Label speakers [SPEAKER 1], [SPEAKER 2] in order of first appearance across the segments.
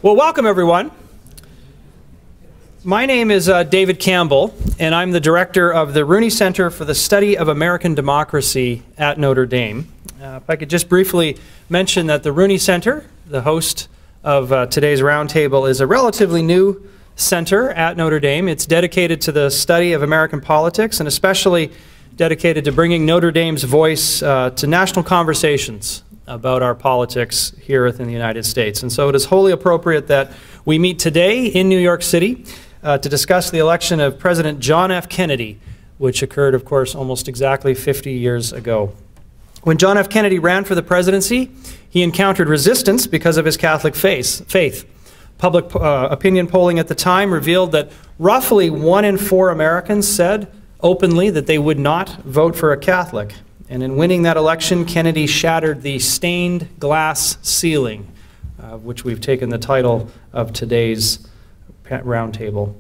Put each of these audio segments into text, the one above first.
[SPEAKER 1] Well, welcome everyone. My name is David Campbell, and I'm the director of the Rooney Center for the Study of American Democracy at Notre Dame. If I could just briefly mention that the Rooney Center, the host of today's roundtable, is a relatively new center at Notre Dame. It's dedicated to the study of American politics and especially dedicated to bringing Notre Dame's voice to national conversations about our politics here in the United States. And so it is wholly appropriate that we meet today in New York City to discuss the election of President John F. Kennedy, which occurred, of course, almost exactly 50 years ago. When John F. Kennedy ran for the presidency, he encountered resistance because of his Catholic faith. Public opinion polling at the time revealed that roughly 1 in 4 Americans said openly that they would not vote for a Catholic. And in winning that election, Kennedy shattered the stained glass ceiling, which we've taken the title of today's roundtable.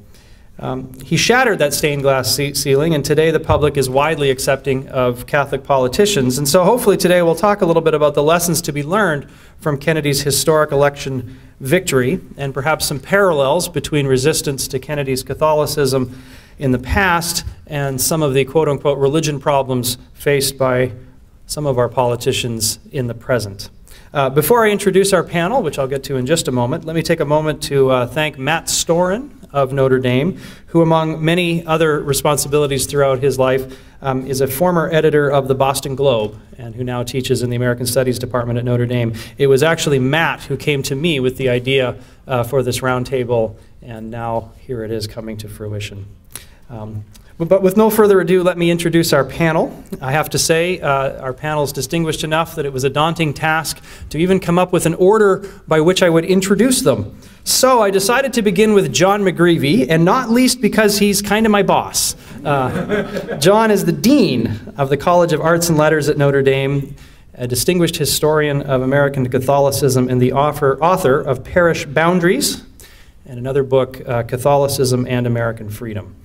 [SPEAKER 1] He shattered that stained glass ceiling, and today the public is widely accepting of Catholic politicians. And so hopefully today we'll talk a little bit about the lessons to be learned from Kennedy's historic election victory, and perhaps some parallels between resistance to Kennedy's Catholicism in the past and some of the quote-unquote religion problems faced by some of our politicians in the present. Before I introduce our panel, which I'll get to in just a moment, let me take a moment to thank Matt Storin of Notre Dame, who among many other responsibilities throughout his life is a former editor of the Boston Globe and who now teaches in the American Studies Department at Notre Dame. It was actually Matt who came to me with the idea for this roundtable, and now here it is coming to fruition. But with no further ado, let me introduce our panel. I have to say, our panel is distinguished enough that it was a daunting task to even come up with an order by which I would introduce them. So I decided to begin with John McGreevy, and not least because he's kind of my boss. John is the Dean of the College of Arts and Letters at Notre Dame, a distinguished historian of American Catholicism, and the author of Parish Boundaries, and another book, Catholicism and American Freedom.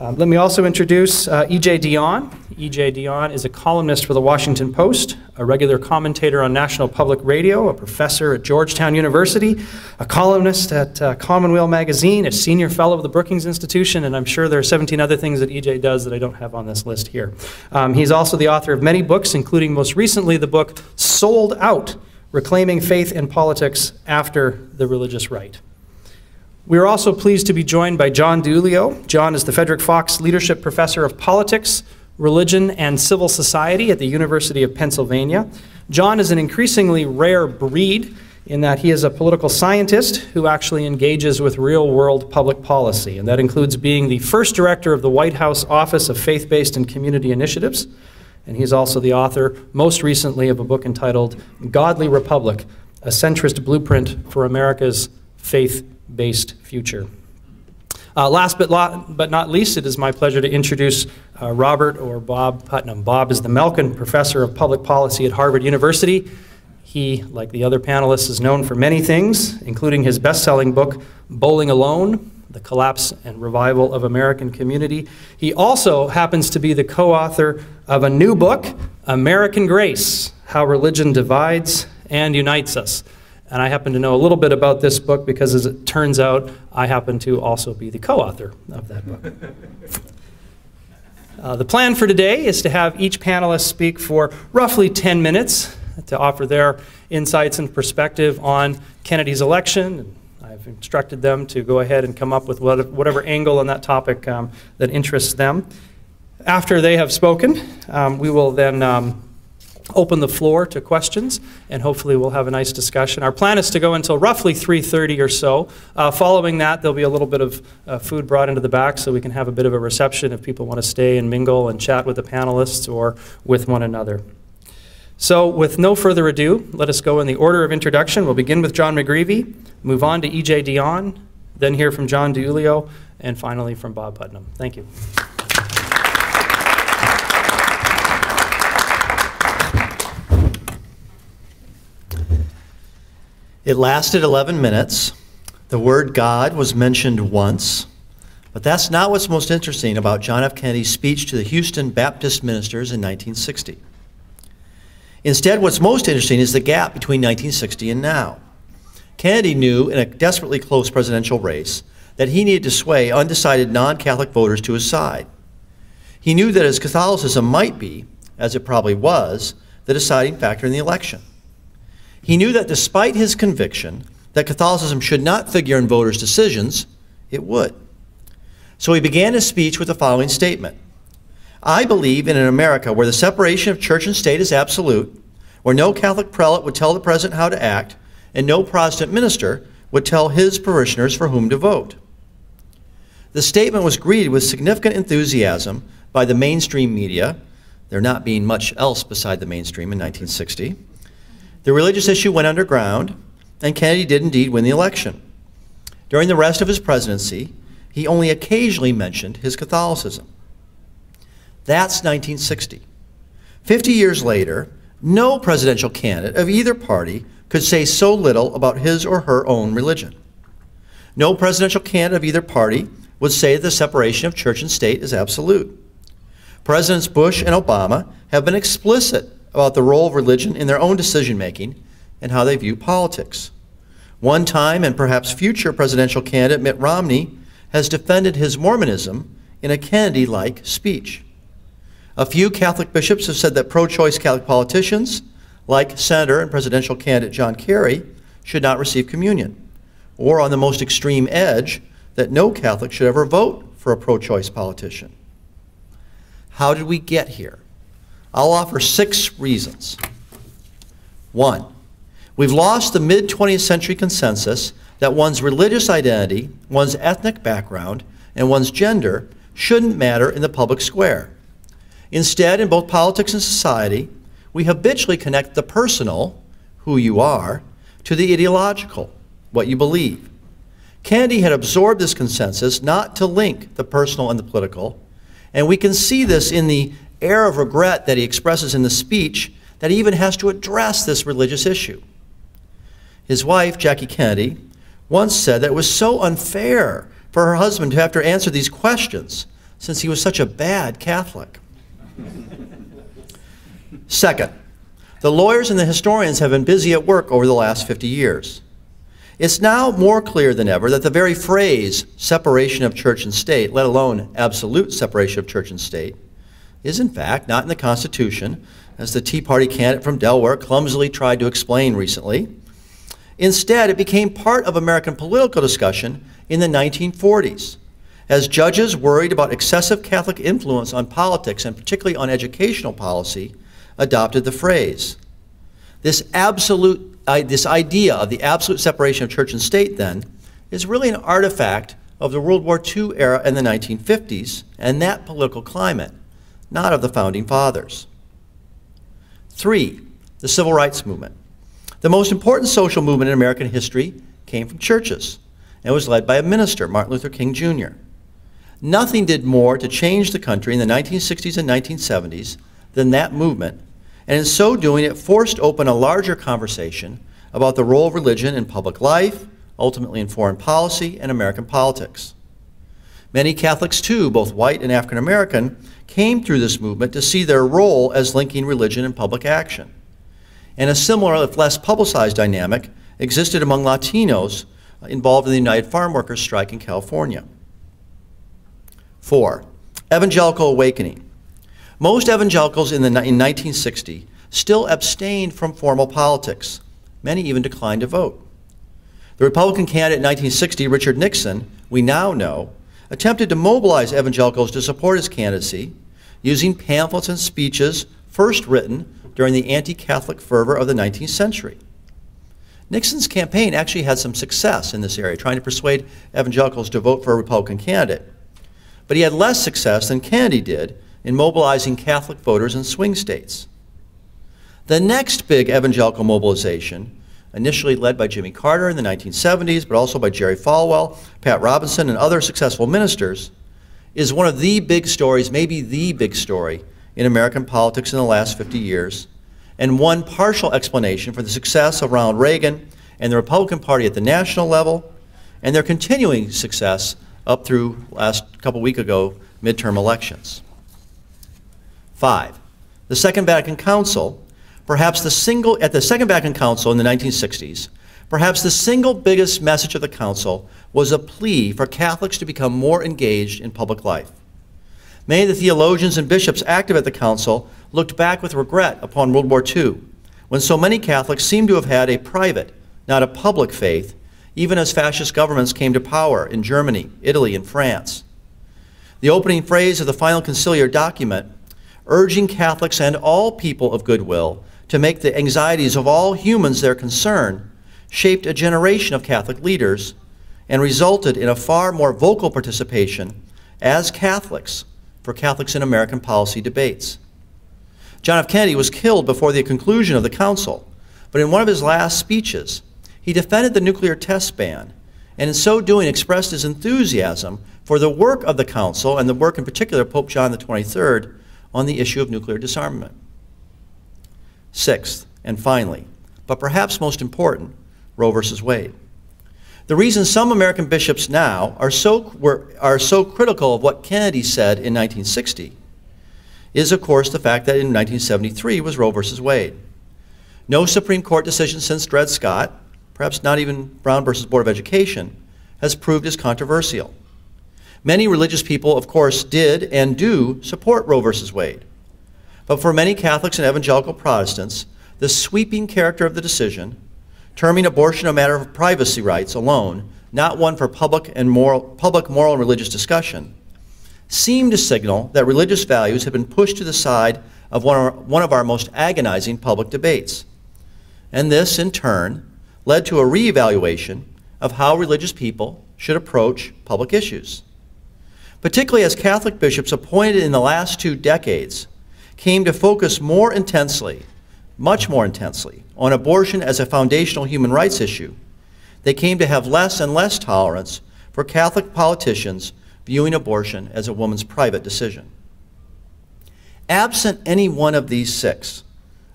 [SPEAKER 1] Let me also introduce E.J. Dionne. E.J. Dionne is a columnist for the Washington Post, a regular commentator on National Public Radio, a professor at Georgetown University, a columnist at Commonweal magazine, a senior fellow of the Brookings Institution, and I'm sure there are 17 other things that E.J. does that I don't have on this list here. He's also the author of many books, including most recently the book Sold Out, Reclaiming Faith and Politics After the Religious Right. We are also pleased to be joined by John Dilulio. John is the Frederick Fox Leadership Professor of Politics, Religion, and Civil Society at the University of Pennsylvania. John is an increasingly rare breed in that he is a political scientist who actually engages with real-world public policy, and that includes being the first director of the White House Office of Faith-Based and Community Initiatives. And he's also the author, most recently, of a book entitled Godly Republic, a Centrist Blueprint for America's Faith-Based Future. Last but not least, it is my pleasure to introduce Robert, or Bob, Putnam. Bob is the Melkin Professor of Public Policy at Harvard University. He, like the other panelists, is known for many things, including his best-selling book, Bowling Alone, The Collapse and Revival of American Community. He also happens to be the co-author of a new book, American Grace, How Religion Divides and Unites Us. And I happen to know a little bit about this book because, as it turns out, I happen to also be the co-author of that book. The plan for today is to have each panelist speak for roughly 10 minutes to offer their insights and perspective on Kennedy's election. And I've instructed them to go ahead and come up with whatever angle on that topic that interests them. After they have spoken, we will then open the floor to questions, and hopefully we'll have a nice discussion. Our plan is to go until roughly 3:30 or so. Following that, there'll be a little bit of food brought into the back so we can have a bit of a reception if people want to stay and mingle and chat with the panelists or with one another. So with no further ado, let us go in the order of introduction. We'll begin with John McGreevy, move on to E.J. Dionne, then hear from John Dilulio, and finally from Bob Putnam. Thank you.
[SPEAKER 2] It lasted 11 minutes. The word God was mentioned once, but that's not what's most interesting about John F. Kennedy's speech to the Houston Baptist ministers in 1960. Instead, what's most interesting is the gap between 1960 and now. Kennedy knew in a desperately close presidential race that he needed to sway undecided non-Catholic voters to his side. He knew that his Catholicism might be, as it probably was, the deciding factor in the election. He knew that despite his conviction that Catholicism should not figure in voters' decisions, it would. So he began his speech with the following statement: "I believe in an America where the separation of church and state is absolute, where no Catholic prelate would tell the president how to act, and no Protestant minister would tell his parishioners for whom to vote." The statement was greeted with significant enthusiasm by the mainstream media, there not being much else beside the mainstream in 1960. The religious issue went underground, and Kennedy did indeed win the election. During the rest of his presidency, he only occasionally mentioned his Catholicism. That's 1960. 50 years later, no presidential candidate of either party could say so little about his or her own religion. No presidential candidate of either party would say that the separation of church and state is absolute. Presidents Bush and Obama have been explicit about the role of religion in their own decision-making and how they view politics. One time and perhaps future presidential candidate Mitt Romney has defended his Mormonism in a Kennedy-like speech. A few Catholic bishops have said that pro-choice Catholic politicians, like Senator and presidential candidate John Kerry, should not receive communion, or on the most extreme edge, that no Catholic should ever vote for a pro-choice politician. How did we get here? I'll offer 6 reasons. 1, we've lost the mid-20th century consensus that one's religious identity, one's ethnic background, and one's gender shouldn't matter in the public square. Instead, in both politics and society, we habitually connect the personal, who you are, to the ideological, what you believe. Kennedy had absorbed this consensus not to link the personal and the political, and we can see this in the air of regret that he expresses in the speech that he even has to address this religious issue. His wife, Jackie Kennedy, once said that it was so unfair for her husband to have to answer these questions since he was such a bad Catholic. Second, the lawyers and the historians have been busy at work over the last 50 years. It's now more clear than ever that the very phrase separation of church and state, let alone absolute separation of church and state, is in fact not in the Constitution, as the Tea Party candidate from Delaware clumsily tried to explain recently. Instead, it became part of American political discussion in the 1940s, as judges worried about excessive Catholic influence on politics, and particularly on educational policy, adopted the phrase. This idea of the absolute separation of church and state, then, is really an artifact of the World War II era in the 1950s and that political climate, not of the Founding Fathers. 3, the Civil Rights Movement. The most important social movement in American history came from churches and was led by a minister, Martin Luther King Jr. Nothing did more to change the country in the 1960s and 1970s than that movement, and in so doing, it forced open a larger conversation about the role of religion in public life, ultimately in foreign policy and American politics. Many Catholics, too, both white and African American, came through this movement to see their role as linking religion and public action. And a similar, if less publicized dynamic existed among Latinos involved in the United Farm Workers strike in California. 4, evangelical awakening. Most evangelicals in 1960 still abstained from formal politics. Many even declined to vote. The Republican candidate in 1960, Richard Nixon, we now know, attempted to mobilize evangelicals to support his candidacy using pamphlets and speeches first written during the anti-Catholic fervor of the 19th century. Nixon's campaign actually had some success in this area, trying to persuade evangelicals to vote for a Republican candidate. But he had less success than Kennedy did in mobilizing Catholic voters in swing states. The next big evangelical mobilization, initially led by Jimmy Carter in the 1970s, but also by Jerry Falwell, Pat Robertson, and other successful ministers, is one of the big stories, maybe the big story, in American politics in the last 50 years, and one partial explanation for the success of Ronald Reagan and the Republican Party at the national level, and their continuing success up through last couple weeks ago midterm elections. 5, the Second Vatican Council, at the Second Vatican Council in the 1960s, Perhaps the single biggest message of the council was a plea for Catholics to become more engaged in public life. Many of the theologians and bishops active at the council looked back with regret upon World War II, when so many Catholics seemed to have had a private, not a public faith, even as fascist governments came to power in Germany, Italy, and France. The opening phrase of the final conciliar document, urging Catholics and all people of goodwill to make the anxieties of all humans their concern, shaped a generation of Catholic leaders and resulted in a far more vocal participation as Catholics for Catholics in American policy debates. John F. Kennedy was killed before the conclusion of the council, but in one of his last speeches, he defended the nuclear test ban, and in so doing expressed his enthusiasm for the work of the council and the work in particular of Pope John XXIII on the issue of nuclear disarmament. Sixth, and finally, but perhaps most important, Roe versus Wade. The reason some American bishops now are so critical of what Kennedy said in 1960 is, of course, the fact that in 1973 was Roe versus Wade. No Supreme Court decision since Dred Scott, perhaps not even Brown versus Board of Education, has proved as controversial. Many religious people, of course, did and do support Roe versus Wade. But for many Catholics and evangelical Protestants, the sweeping character of the decision, terming abortion a matter of privacy rights alone, not one for public moral and religious discussion, seemed to signal that religious values had been pushed to the side of one of our most agonizing public debates. And this, in turn, led to a reevaluation of how religious people should approach public issues. Particularly as Catholic bishops appointed in the last 2 decades came to focus more intensely, much more intensely, on abortion as a foundational human rights issue, they came to have less and less tolerance for Catholic politicians viewing abortion as a woman's private decision. Absent any one of these 6,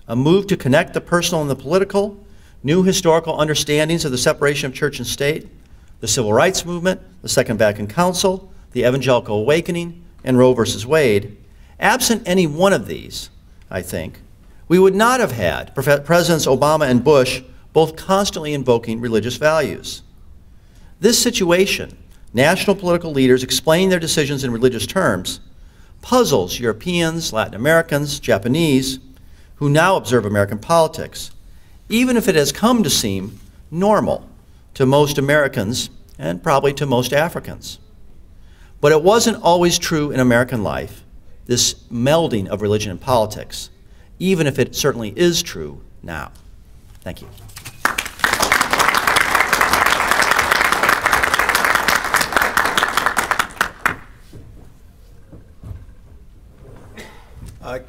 [SPEAKER 2] a move to connect the personal and the political, new historical understandings of the separation of church and state, the civil rights movement, the Second Vatican Council, the Evangelical Awakening, and Roe versus Wade, absent any one of these, I think, we would not have had Presidents Obama and Bush both constantly invoking religious values. This situation, national political leaders explaining their decisions in religious terms, puzzles Europeans, Latin Americans, Japanese, who now observe American politics, even if it has come to seem normal to most Americans and probably to most Africans. But it wasn't always true in American life, this melding of religion and politics, even if it certainly is true now. Thank you.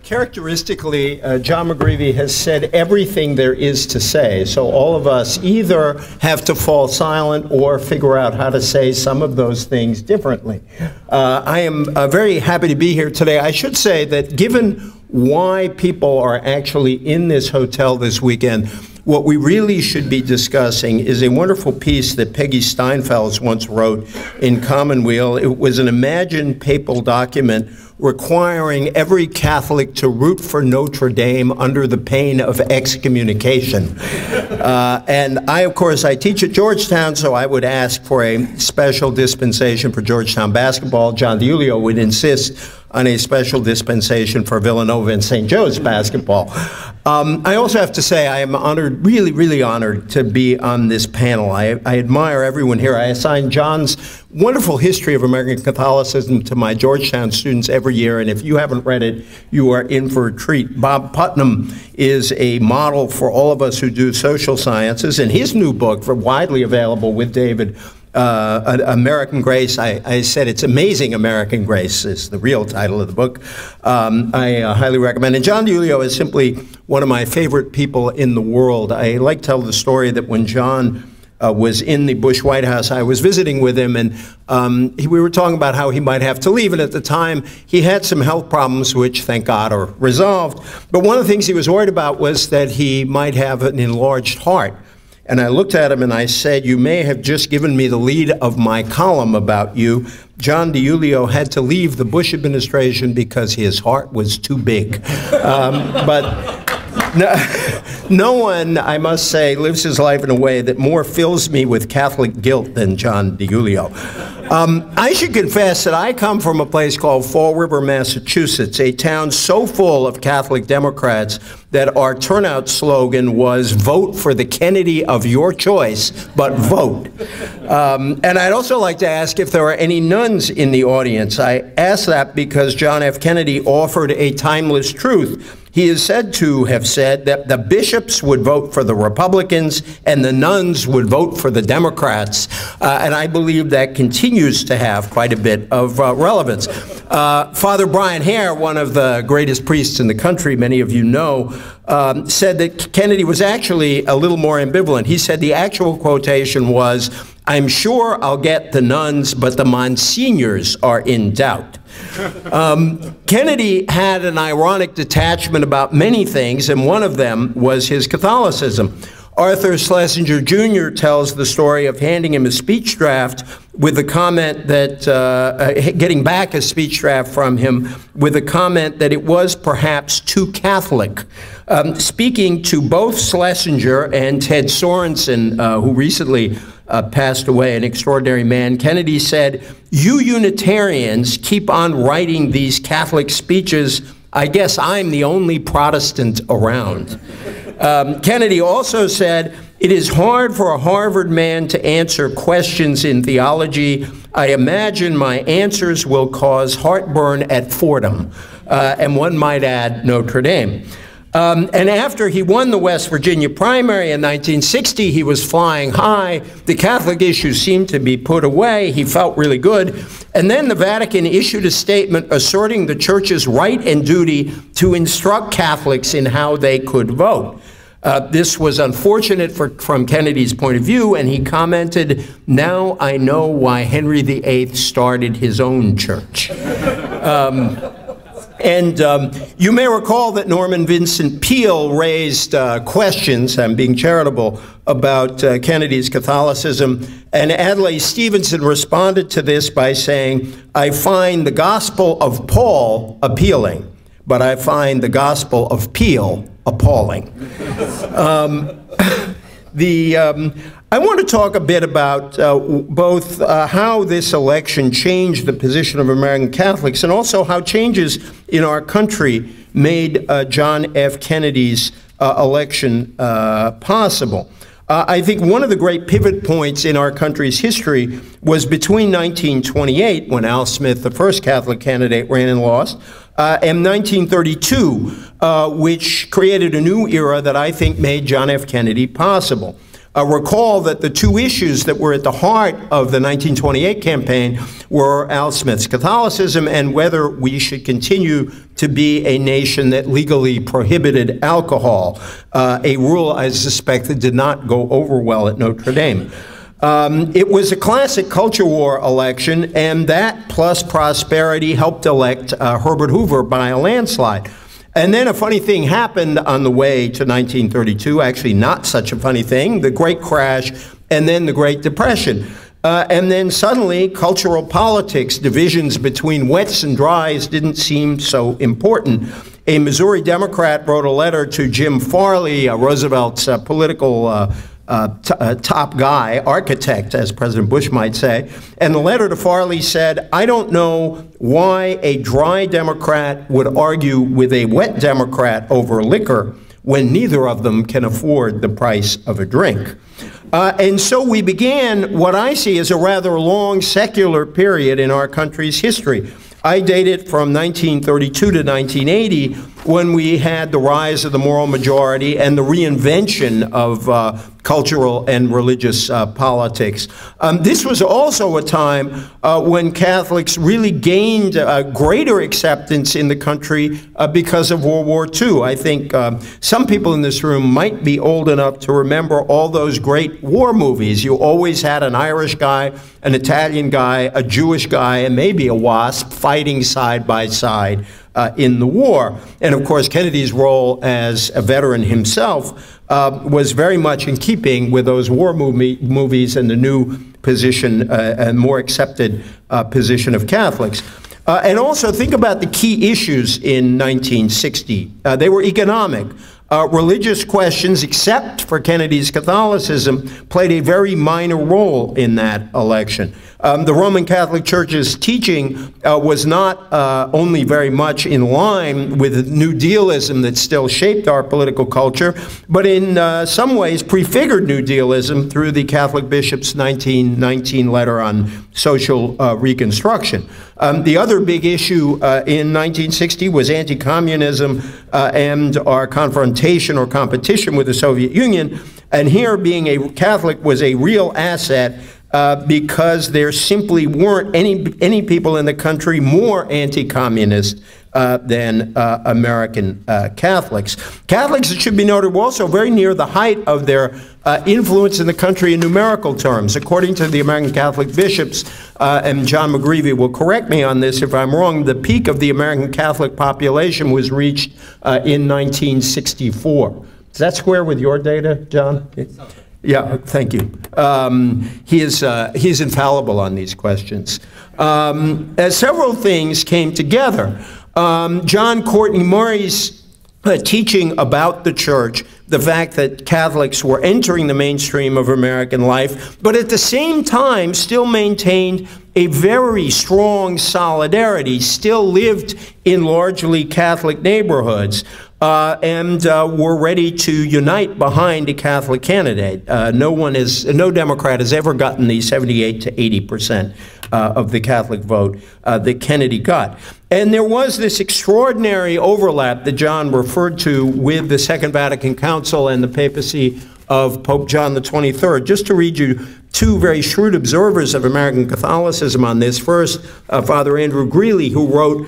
[SPEAKER 3] Characteristically, John McGreevy has said everything there is to say, so all of us either have to fall silent or figure out how to say some of those things differently. I am very happy to be here today. I should say that given why people are actually in this hotel this weekend, what we really should be discussing is a wonderful piece that Peggy Steinfels once wrote in Commonweal. It was an imagined papal document requiring every Catholic to root for Notre Dame under the pain of excommunication. And I, of course, I teach at Georgetown, so I would ask for a special dispensation for Georgetown basketball. John Dilulio would insist on a special dispensation for Villanova and St. Joe's basketball. I also have to say I am honored, really, really honored to be on this panel. I admire everyone here. I assign John's wonderful history of American Catholicism to my Georgetown students every year, and if you haven't read it, you are in for a treat. Bob Putnam is a model for all of us who do social sciences, and his new book, widely available with David, American Grace, I said it's Amazing American Grace is the real title of the book. I highly recommend. And John Dilulio is simply one of my favorite people in the world. I like to tell the story that when John was in the Bush White House, I was visiting with him, and we were talking about how he might have to leave. And at the time, he had some health problems, which, thank God, are resolved. But one of the things he was worried about was that he might have an enlarged heart. And I looked at him and I said, you may have just given me the lead of my column about you. John Dilulio had to leave the Bush administration because his heart was too big. But No one, I must say, lives his life in a way that more fills me with Catholic guilt than John Dilulio. I should confess that I come from a place called Fall River, Massachusetts, a town so full of Catholic Democrats that our turnout slogan was, "Vote for the Kennedy of your choice, but vote." And I'd also like to ask if there are any nuns in the audience. I ask that because John F. Kennedy offered a timeless truth. He is said to have said that the bishops would vote for the Republicans and the nuns would vote for the Democrats. And I believe that continues to have quite a bit of relevance. Father Brian Hare, one of the greatest priests in the country, many of you know, said that Kennedy was actually a little more ambivalent. He said the actual quotation was, "I'm sure I'll get the nuns, but the monsignors are in doubt." Kennedy had an ironic detachment about many things, and one of them was his Catholicism. Arthur Schlesinger Jr. tells the story of handing him a speech draft with the comment that, getting back a speech draft from him with a comment that it was perhaps too Catholic. Speaking to both Schlesinger and Ted Sorensen, who recently passed away, an extraordinary man, Kennedy said, "You Unitarians keep on writing these Catholic speeches. I guess I'm the only Protestant around." Kennedy also said, "It is hard for a Harvard man to answer questions in theology. I imagine my answers will cause heartburn at Fordham." And one might add Notre Dame. And after he won the West Virginia primary in 1960, he was flying high. The Catholic issue seemed to be put away. He felt really good. And then the Vatican issued a statement asserting the Church's right and duty to instruct Catholics in how they could vote. This was unfortunate from Kennedy's point of view, and he commented, "Now I know why Henry VIII started his own church." And you may recall that Norman Vincent Peale raised questions, I'm being charitable, about Kennedy's Catholicism. And Adlai Stevenson responded to this by saying, "I find the Gospel of Paul appealing, but I find the Gospel of Peale appalling." I want to talk a bit about both how this election changed the position of American Catholics and also how changes in our country made John F. Kennedy's election possible. I think one of the great pivot points in our country's history was between 1928, when Al Smith, the first Catholic candidate, ran and lost, and 1932, which created a new era that I think made John F. Kennedy possible. Recall that the two issues that were at the heart of the 1928 campaign were Al Smith's Catholicism and whether we should continue to be a nation that legally prohibited alcohol, a rule I suspect that did not go over well at Notre Dame. It was a classic culture war election, and that plus prosperity helped elect Herbert Hoover by a landslide. And then a funny thing happened on the way to 1932, actually not such a funny thing, the Great Crash and then the Great Depression. And then suddenly cultural politics, divisions between wets and dries didn't seem so important. A Missouri Democrat wrote a letter to Jim Farley, Roosevelt's political top guy, architect, as President Bush might say, and the letter to Farley said, "I don't know why a dry Democrat would argue with a wet Democrat over liquor when neither of them can afford the price of a drink." And so we began what I see as a rather long secular period in our country's history. I date it from 1932 to 1980, when we had the rise of the moral majority and the reinvention of cultural and religious politics. This was also a time when Catholics really gained greater acceptance in the country because of World War II. I think some people in this room might be old enough to remember all those great war movies. You always had an Irish guy, an Italian guy, a Jewish guy, and maybe a WASP fighting side by side in the war. And of course, Kennedy's role as a veteran himself was very much in keeping with those war movies and the new position, and more accepted position of Catholics. And also think about the key issues in 1960. They were economic. Religious questions, except for Kennedy's Catholicism, played a very minor role in that election. The Roman Catholic Church's teaching was not only very much in line with New Dealism that still shaped our political culture, but in some ways prefigured New Dealism through the Catholic bishop's 1919 letter on social reconstruction. The other big issue in 1960 was anti-communism and our confrontation or competition with the Soviet Union. And here, being a Catholic was a real asset because there simply weren't any people in the country more anti-communist than American Catholics. Catholics, it should be noted, were also very near the height of their influence in the country in numerical terms. According to the American Catholic bishops, and John McGreevy will correct me on this if I'm wrong, the peak of the American Catholic population was reached in 1964. Does that square with your data, John? Yeah, thank you. He's infallible on these questions. As several things came together, John Courtney Murray's teaching about the church, the fact that Catholics were entering the mainstream of American life, but at the same time still maintained a very strong solidarity, still lived in largely Catholic neighborhoods, and were ready to unite behind a Catholic candidate. No Democrat has ever gotten the 78 to 80% of the Catholic vote that Kennedy got. And there was this extraordinary overlap that John referred to with the Second Vatican Council and the papacy of Pope John the 23rd. Just to read you two very shrewd observers of American Catholicism on this. First, Father Andrew Greeley, who wrote,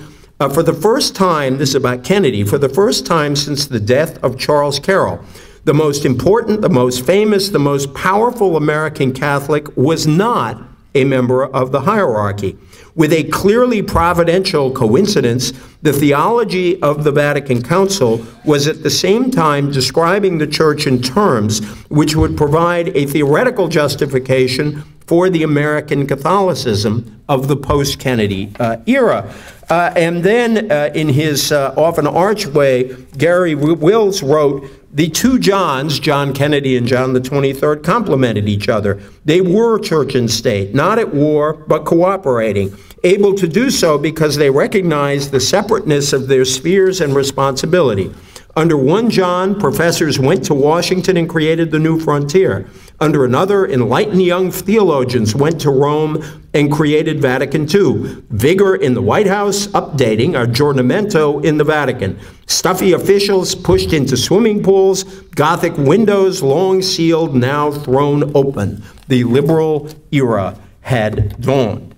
[SPEAKER 3] for the first time, this is about Kennedy, for the first time since the death of Charles Carroll, the most important, the most famous, the most powerful American Catholic was not a member of the hierarchy. With a clearly providential coincidence, the theology of the Vatican Council was at the same time describing the Church in terms which would provide a theoretical justification for the American Catholicism of the post-Kennedy era. And then in his often arch way, Gary Wills wrote, the two Johns, John Kennedy and John the 23rd, complemented each other. They were church and state, not at war, but cooperating, able to do so because they recognized the separateness of their spheres and responsibility. Under one John, professors went to Washington and created the new frontier. Under another, enlightened young theologians went to Rome and created Vatican II. Vigor in the White House, updating, aggiornamento in the Vatican. Stuffy officials pushed into swimming pools, Gothic windows long sealed, now thrown open. The liberal era had dawned.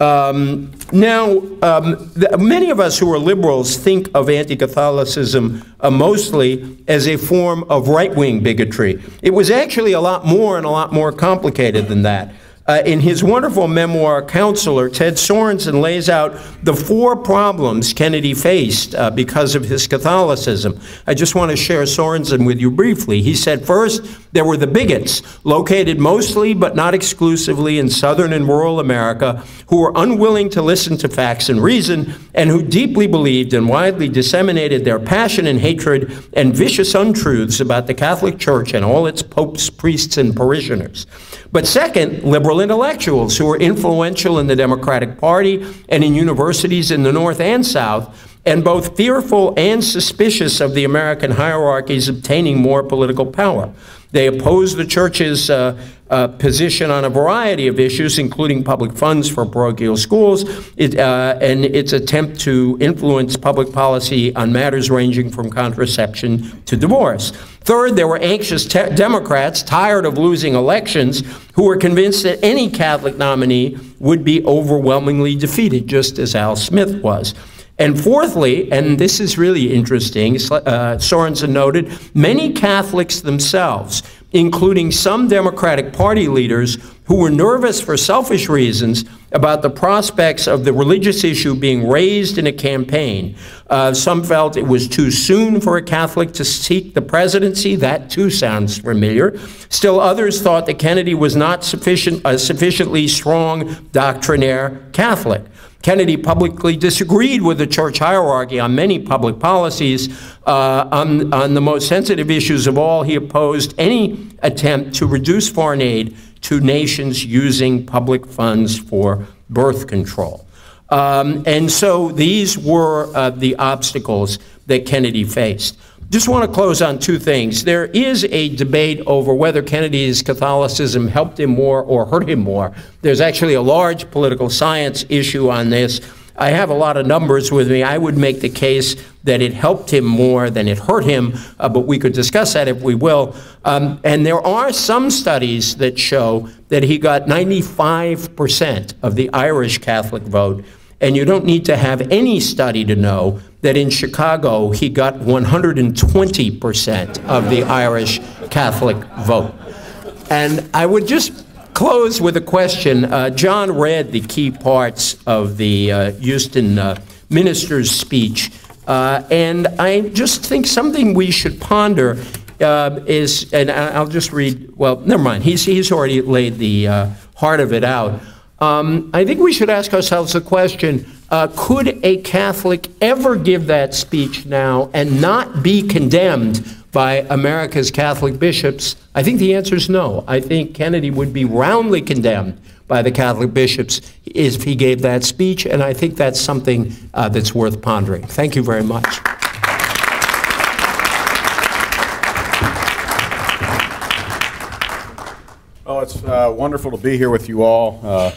[SPEAKER 3] Many of us who are liberals think of anti-Catholicism mostly as a form of right-wing bigotry. It was actually a lot more and a lot more complicated than that. In his wonderful memoir, Counselor, Ted Sorensen lays out the four problems Kennedy faced because of his Catholicism. I just want to share Sorensen with you briefly. He said, first, there were the bigots, located mostly but not exclusively in southern and rural America, who were unwilling to listen to facts and reason, and who deeply believed and widely disseminated their passion and hatred and vicious untruths about the Catholic Church and all its popes, priests, and parishioners. But second, liberal intellectuals who were influential in the Democratic Party and in universities in the North and South, and both fearful and suspicious of the American hierarchies obtaining more political power. They opposed the Church's position on a variety of issues, including public funds for parochial schools, and its attempt to influence public policy on matters ranging from contraception to divorce. Third, there were anxious Democrats tired of losing elections who were convinced that any Catholic nominee would be overwhelmingly defeated, just as Al Smith was. And fourthly, and this is really interesting, Sorensen noted, many Catholics themselves, including some Democratic Party leaders who were nervous for selfish reasons about the prospects of the religious issue being raised in a campaign. Some felt it was too soon for a Catholic to seek the presidency. That too sounds familiar. Still others thought that Kennedy was not a sufficiently strong doctrinaire Catholic. Kennedy publicly disagreed with the church hierarchy on many public policies. On the most sensitive issues of all, he opposed any attempt to reduce foreign aid to nations using public funds for birth control. And so these were the obstacles that Kennedy faced. Just want to close on two things. There is a debate over whether Kennedy's Catholicism helped him more or hurt him more. There's actually a large political science issue on this. I have a lot of numbers with me. I would make the case that it helped him more than it hurt him, but we could discuss that if we will. And there are some studies that show that he got 95% of the Irish Catholic vote, and you don't need to have any study to know that in Chicago he got 120% of the Irish Catholic vote. And I would just close with a question. John read the key parts of the Houston minister's speech, and I just think something we should ponder is, and I'll just read, well, never mind, he's already laid the heart of it out. I think we should ask ourselves the question, could a Catholic ever give that speech now and not be condemned by America's Catholic bishops? I think the answer is no. I think Kennedy would be roundly condemned by the Catholic bishops if he gave that speech, and I think that's something that's worth pondering. Thank you very much.
[SPEAKER 4] Well, it's wonderful to be here with you all.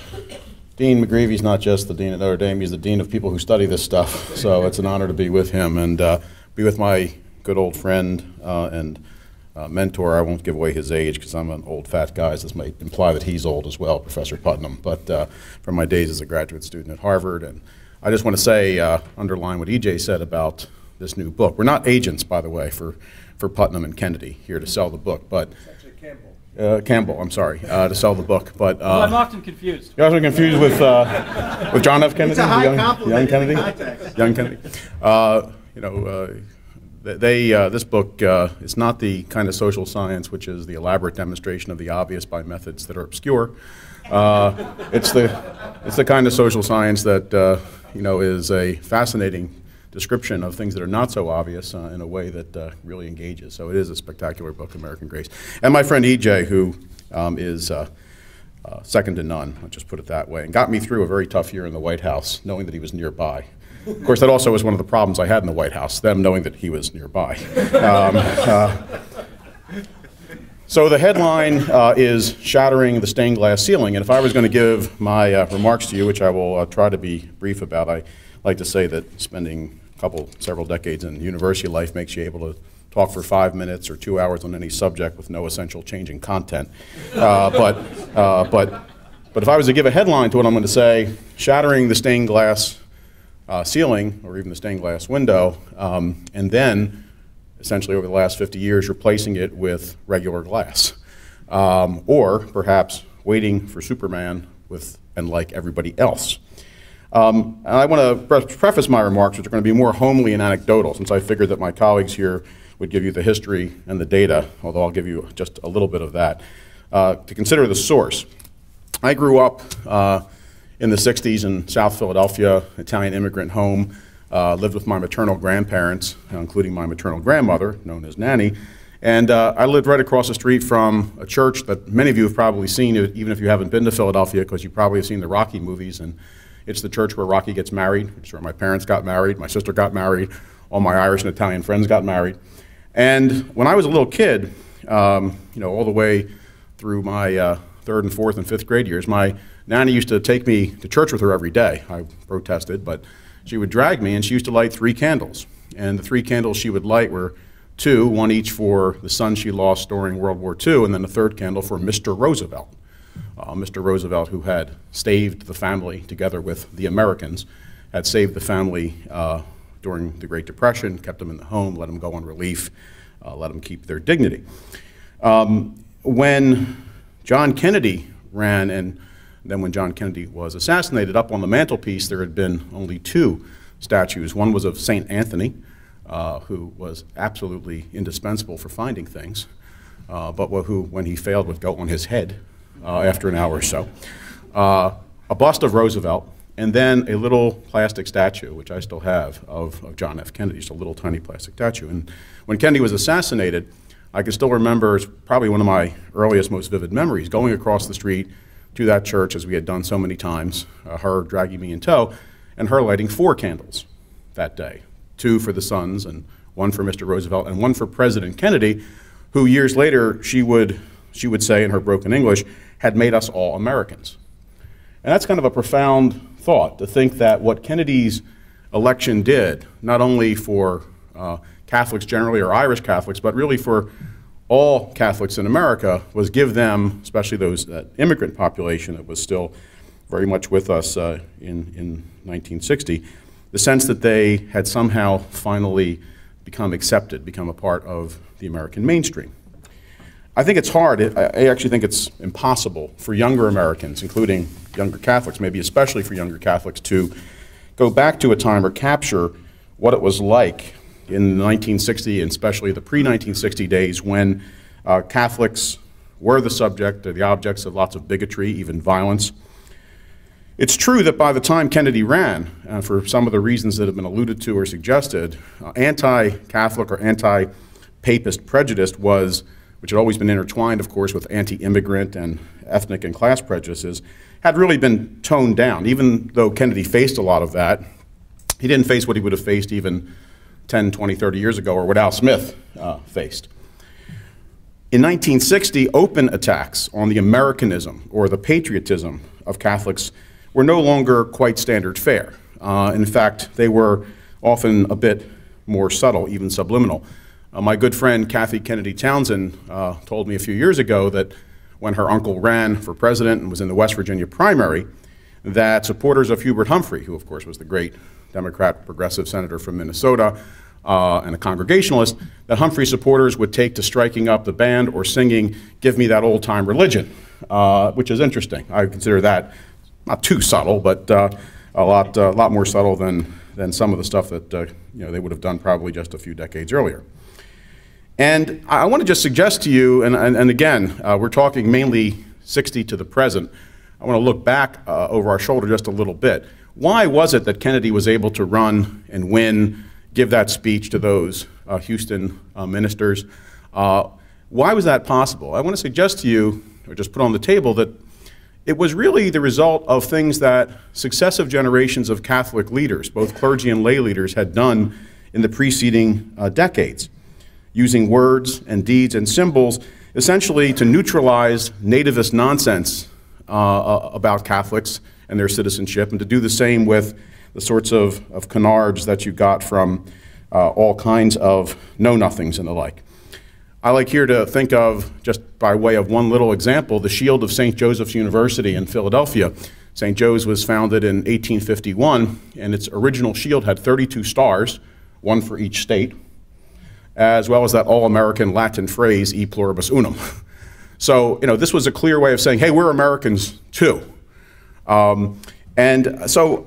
[SPEAKER 4] Dean McGreevy is not just the Dean at Notre Dame, he's the Dean of people who study this stuff, so it's an honor to be with him and be with my good old friend and mentor. I won't give away his age because I'm an old fat guy, so this might imply that he's old as well, Professor Putnam, but from my days as a graduate student at Harvard. And I just want to say, underline what EJ said about this new book. We're not agents, by the way, for Putnam and Kennedy here to sell the book, but Campbell, I'm sorry, to sell the book, but
[SPEAKER 1] well, I'm often confused.
[SPEAKER 4] You're often confused with John F. Kennedy,
[SPEAKER 3] it's a high
[SPEAKER 4] young Kennedy, young Kennedy. You know, this book is not the kind of social science which is the elaborate demonstration of the obvious by methods that are obscure. It's the kind of social science that you know, is a fascinating description of things that are not so obvious in a way that really engages. So it is a spectacular book, American Grace. And my friend EJ, who is second to none, I'll just put it that way, and got me through a very tough year in the White House, knowing that he was nearby. Of course, that also was one of the problems I had in the White House, them knowing that he was nearby. So the headline is Shattering the Stained Glass Ceiling, and if I was going to give my remarks to you, which I will try to be brief about, I like to say that spending several decades in university life makes you able to talk for 5 minutes or 2 hours on any subject with no essential change in content. But if I was to give a headline to what I'm going to say, Shattering the Stained Glass Ceiling, or even the stained glass window, and then essentially over the last 50 years replacing it with regular glass. Or perhaps waiting for Superman with and like everybody else. And I want to preface my remarks, which are going to be more homely and anecdotal, since I figured that my colleagues here would give you the history and the data, although I'll give you just a little bit of that, to consider the source. I grew up in the 60s in South Philadelphia, Italian immigrant home, lived with my maternal grandparents, including my maternal grandmother, known as Nanny, and I lived right across the street from a church that many of you have probably seen, even if you haven't been to Philadelphia, because you probably have seen the Rocky movies, and it's the church where Rocky gets married. It's where my parents got married, my sister got married, all my Irish and Italian friends got married. And when I was a little kid, you know, all the way through my third and fourth and fifth grade years, my nanny used to take me to church with her every day. I protested, but she would drag me, and she used to light 3 candles. And the 3 candles she would light were 2, one each for the son she lost during World War II, and then a 3rd candle for Mr. Roosevelt. Mr. Roosevelt, who had saved the family together with the Americans, had saved the family during the Great Depression, kept them in the home, let them go on relief, let them keep their dignity. When John Kennedy ran, and then when John Kennedy was assassinated, up on the mantelpiece there had been only 2 statues. One was of St. Anthony, who was absolutely indispensable for finding things, but who, when he failed, would go on his head after an hour or so. A bust of Roosevelt, and then a little plastic statue, which I still have, of John F. Kennedy, just a little tiny plastic statue. And when Kennedy was assassinated, I can still remember, it's probably one of my earliest, most vivid memories, going across the street to that church, as we had done so many times, her dragging me in tow, and her lighting 4 candles that day, 2 for the sons, and 1 for Mr. Roosevelt, and 1 for President Kennedy, who years later she would say in her broken English, had made us all Americans. And that's kind of a profound thought, to think that what Kennedy's election did, not only for Catholics generally, or Irish Catholics, but really for all Catholics in America, was give them, especially those immigrant population that was still very much with us in 1960, the sense that they had somehow finally become accepted, become a part of the American mainstream. I think it's hard, I actually think it's impossible for younger Americans, including younger Catholics, maybe especially for younger Catholics, to go back to a time or capture what it was like in 1960, and especially the pre-1960 days, when Catholics were the subject or the objects of lots of bigotry, even violence. It's true that by the time Kennedy ran, for some of the reasons that have been alluded to or suggested, anti-Catholic or anti-papist prejudice was, which had always been intertwined, of course, with anti-immigrant and ethnic and class prejudices, had really been toned down. Even though Kennedy faced a lot of that, he didn't face what he would have faced even 10, 20, 30 years ago, or what Al Smith faced. In 1960, open attacks on the Americanism or the patriotism of Catholics were no longer quite standard fare. In fact, they were often a bit more subtle, even subliminal. My good friend Kathy Kennedy Townsend told me a few years ago that when her uncle ran for president and was in the West Virginia primary, that supporters of Hubert Humphrey, who of course was the great Democrat progressive senator from Minnesota and a Congregationalist, that Humphrey supporters would take to striking up the band or singing "Give Me That Old Time Religion," which is interesting. I consider that not too subtle, but a lot more subtle than some of the stuff that they would have done probably just a few decades earlier. And I want to just suggest to you, and again, we're talking mainly 60 to the present. I want to look back over our shoulder just a little bit. Why was it that Kennedy was able to run and win, give that speech to those Houston ministers? Why was that possible? I want to suggest to you, or just put on the table, that it was really the result of things that successive generations of Catholic leaders, both clergy and lay leaders, had done in the preceding decades, using words and deeds and symbols essentially to neutralize nativist nonsense about Catholics and their citizenship, and to do the same with the sorts of canards that you got from all kinds of know-nothings and the like. I like here to think of, just by way of one little example, the shield of St. Joseph's University in Philadelphia. St. Joe's was founded in 1851, and its original shield had 32 stars, 1 for each state, as well as that all-American Latin phrase, e pluribus unum. So, this was a clear way of saying, hey, we're Americans too. And so,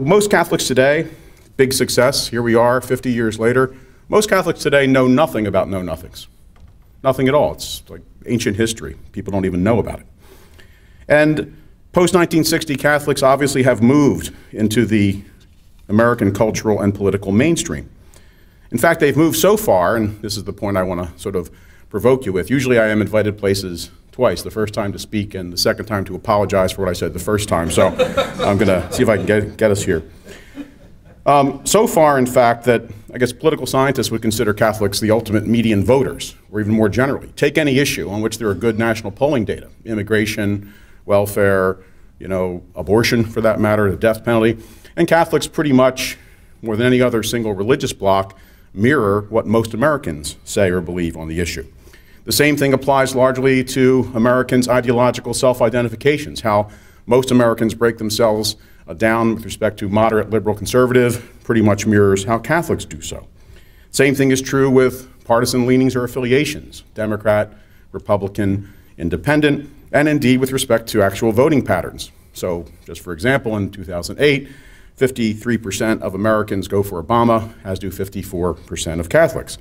[SPEAKER 4] most Catholics today, big success, here we are 50 years later, most Catholics today know nothing about know-nothings. Nothing at all. It's like ancient history. People don't even know about it. And post-1960 Catholics obviously have moved into the American cultural and political mainstream. In fact, they've moved so far, and this is the point I want to sort of provoke you with. Usually I am invited places twice, the first time to speak and the second time to apologize for what I said the first time. So I'm going to see if I can get us here. So far, in fact, that I guess political scientists would consider Catholics the ultimate median voters, or even more generally. Take any issue on which there are good national polling data, immigration, welfare, abortion for that matter, the death penalty, and Catholics pretty much, more than any other single religious bloc, mirror what most Americans say or believe on the issue. The same thing applies largely to Americans' ideological self-identifications, how most Americans break themselves down with respect to moderate, liberal, conservative, pretty much mirrors how Catholics do so. Same thing is true with partisan leanings or affiliations, Democrat, Republican, Independent, and indeed with respect to actual voting patterns. So just for example, in 2008, 53% of Americans go for Obama, as do 54% of Catholics.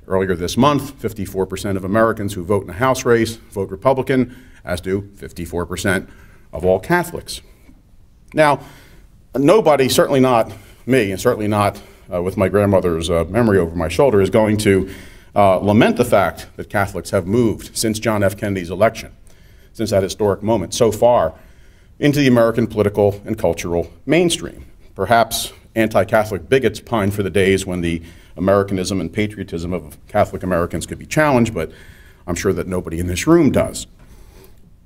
[SPEAKER 4] Earlier this month, 54% of Americans who vote in a House race vote Republican, as do 54% of all Catholics. Now, nobody, certainly not me, and certainly not with my grandmother's memory over my shoulder, is going to lament the fact that Catholics have moved since John F. Kennedy's election, since that historic moment, so far into the American political and cultural mainstream. Perhaps anti-Catholic bigots pine for the days when the Americanism and patriotism of Catholic Americans could be challenged, but I'm sure that nobody in this room does.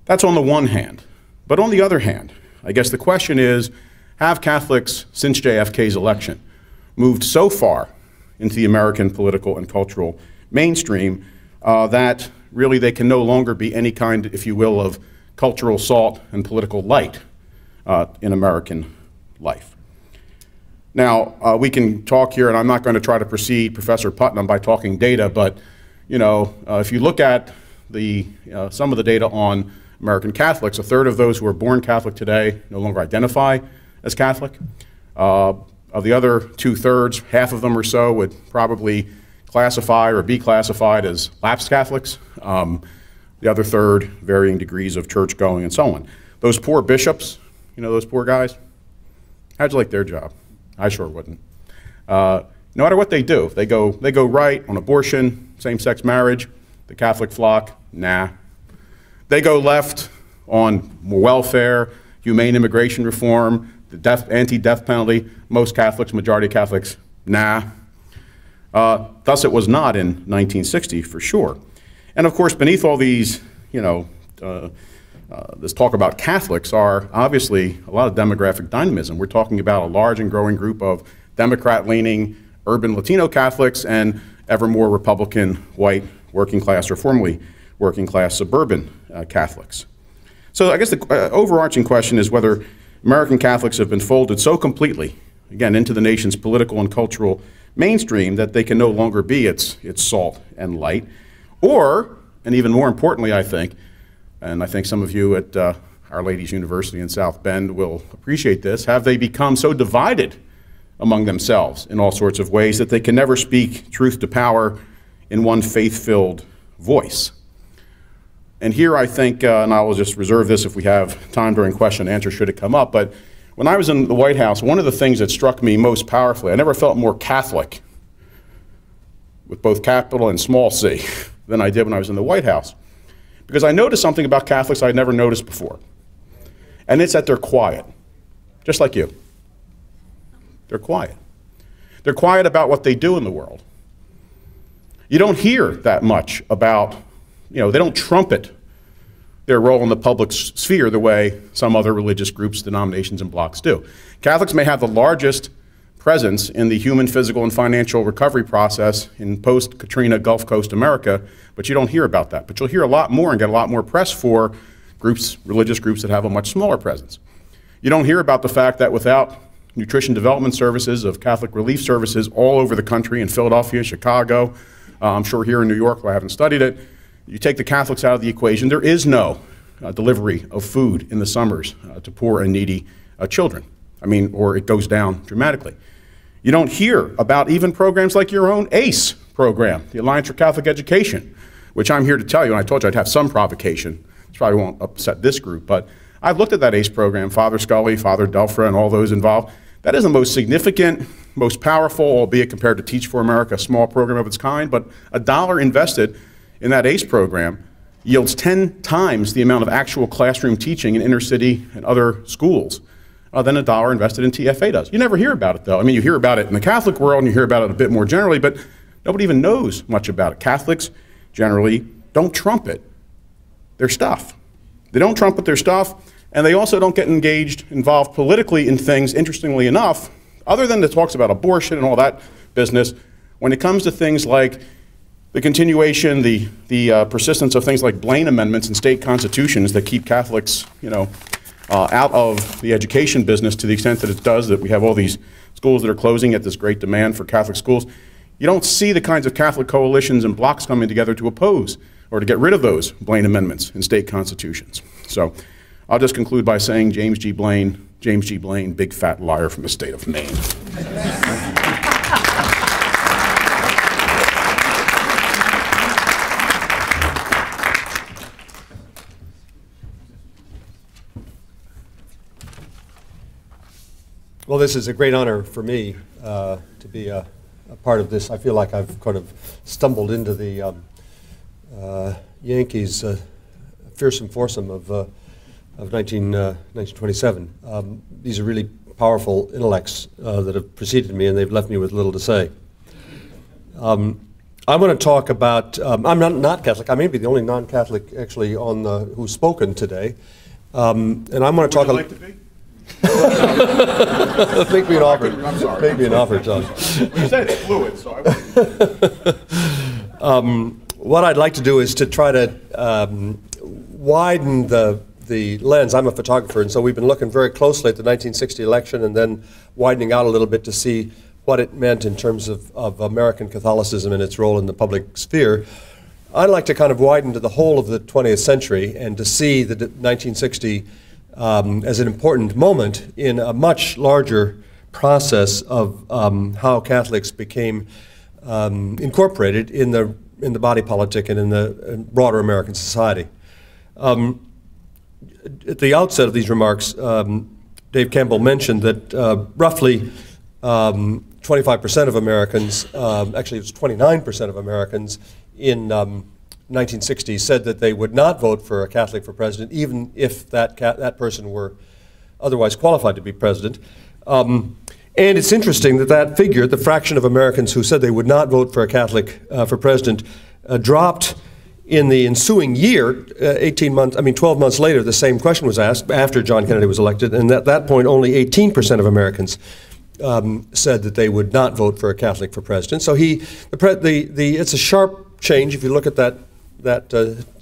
[SPEAKER 4] That's on the one hand. But on the other hand, I guess the question is, have Catholics, since JFK's election, moved so far into the American political and cultural mainstream that really they can no longer be any kind, if you will, of cultural salt and political light in American life? Now, we can talk here, and I'm not going to try to precede Professor Putnam by talking data, but you know, if you look at some of the data on American Catholics, a third of those who are born Catholic today no longer identify as Catholic. Of the other 2/3, half of them or so would probably classify or be classified as lapsed Catholics. The other third, varying degrees of church going and so on. Those poor bishops, you know, those poor guys, how'd you like their job? I sure wouldn't. No matter what they do, they go right on abortion, same-sex marriage, the Catholic flock, nah. They go left on welfare, humane immigration reform, the anti-death penalty, most Catholics, majority of Catholics, nah. Thus it was not in 1960, for sure. And of course, beneath all these, you know, this talk about Catholics are obviously a lot of demographic dynamism. We're talking about a large and growing group of Democrat-leaning urban Latino Catholics and ever more Republican, white, working class, or formerly working class suburban Catholics. So I guess the overarching question is whether American Catholics have been folded so completely, again, into the nation's political and cultural mainstream that they can no longer be its salt and light, or, and even more importantly, I think, and I think some of you at Our Lady's University in South Bend will appreciate this, have they become so divided among themselves in all sorts of ways that they can never speak truth to power in one faith-filled voice? And here I think, and I will just reserve this if we have time during question and answer should it come up, but when I was in the White House, one of the things that struck me most powerfully, I never felt more Catholic, with both capital and small c, than I did when I was in the White House. Because I noticed something about Catholics I'd never noticed before. And it's that they're quiet, just like you. They're quiet. They're quiet about what they do in the world. You don't hear that much about, you know, they don't trumpet their role in the public sphere the way some other religious groups, denominations, and blocs do. Catholics may have the largest presence in the human, physical, and financial recovery process in post-Katrina Gulf Coast America, but you don't hear about that. But you'll hear a lot more and get a lot more press for groups, religious groups that have a much smaller presence. You don't hear about the fact that without nutrition development services of Catholic relief services all over the country, in Philadelphia, Chicago, I'm sure here in New York, where I haven't studied it, you take the Catholics out of the equation, there is no delivery of food in the summers to poor and needy children. I mean, or it goes down dramatically. You don't hear about even programs like your own ACE program, the Alliance for Catholic Education, which I'm here to tell you, and I told you I'd have some provocation. This probably won't upset this group, but I've looked at that ACE program, Father Scully, Father Delfra, and all those involved. That is the most significant, most powerful, albeit compared to Teach for America, a small program of its kind, but $1 invested in that ACE program yields 10 times the amount of actual classroom teaching in inner city and other schools than $1 invested in TFA does. You never hear about it, though. I mean, you hear about it in the Catholic world, and you hear about it a bit more generally, but nobody even knows much about it. Catholics generally don't trumpet their stuff. They don't trumpet their stuff, and they also don't get involved politically in things, interestingly enough, other than the talks about abortion and all that business. When it comes to things like the continuation, the persistence of things like Blaine amendments in state constitutions that keep Catholics, you know, out of the education business to the extent that it does, that we have all these schools that are closing at this great demand for Catholic schools. You don't see the kinds of Catholic coalitions and blocs coming together to oppose or to get rid of those Blaine amendments in state constitutions. So I'll just conclude by saying James G. Blaine, big fat liar from the state of Maine.
[SPEAKER 5] this is a great honor for me to be a part of this. I feel like I've kind of stumbled into the Yankees' fearsome foursome of 1927. These are really powerful intellects that have preceded me, and they've left me with little to say. I'm going to talk about, I'm not Catholic. I may be the only non-Catholic actually on who's spoken today. And I'm going to talk.
[SPEAKER 4] Would you like to be?
[SPEAKER 5] Make me an offer.
[SPEAKER 4] I'm sorry.
[SPEAKER 5] Make me an offer, John.
[SPEAKER 4] You said it's fluid, so I wouldn't.
[SPEAKER 5] What I'd like to do is to try to widen the lens. I'm a photographer, and so we've been looking very closely at the 1960 election and then widening out a little bit to see what it meant in terms of American Catholicism and its role in the public sphere. I'd like to kind of widen to the whole of the 20th century and to see the 1960 as an important moment in a much larger process of how Catholics became incorporated in the body politic and in the broader American society. At the outset of these remarks, Dave Campbell mentioned that roughly 25% of Americans, actually it was 29% of Americans in 1960 said that they would not vote for a Catholic for president, even if that person were otherwise qualified to be president. And it's interesting that that figure, the fraction of Americans who said they would not vote for a Catholic for president, dropped in the ensuing year. 12 months later, the same question was asked after John Kennedy was elected, and at that point, only 18% of Americans said that they would not vote for a Catholic for president. So it's a sharp change if you look at that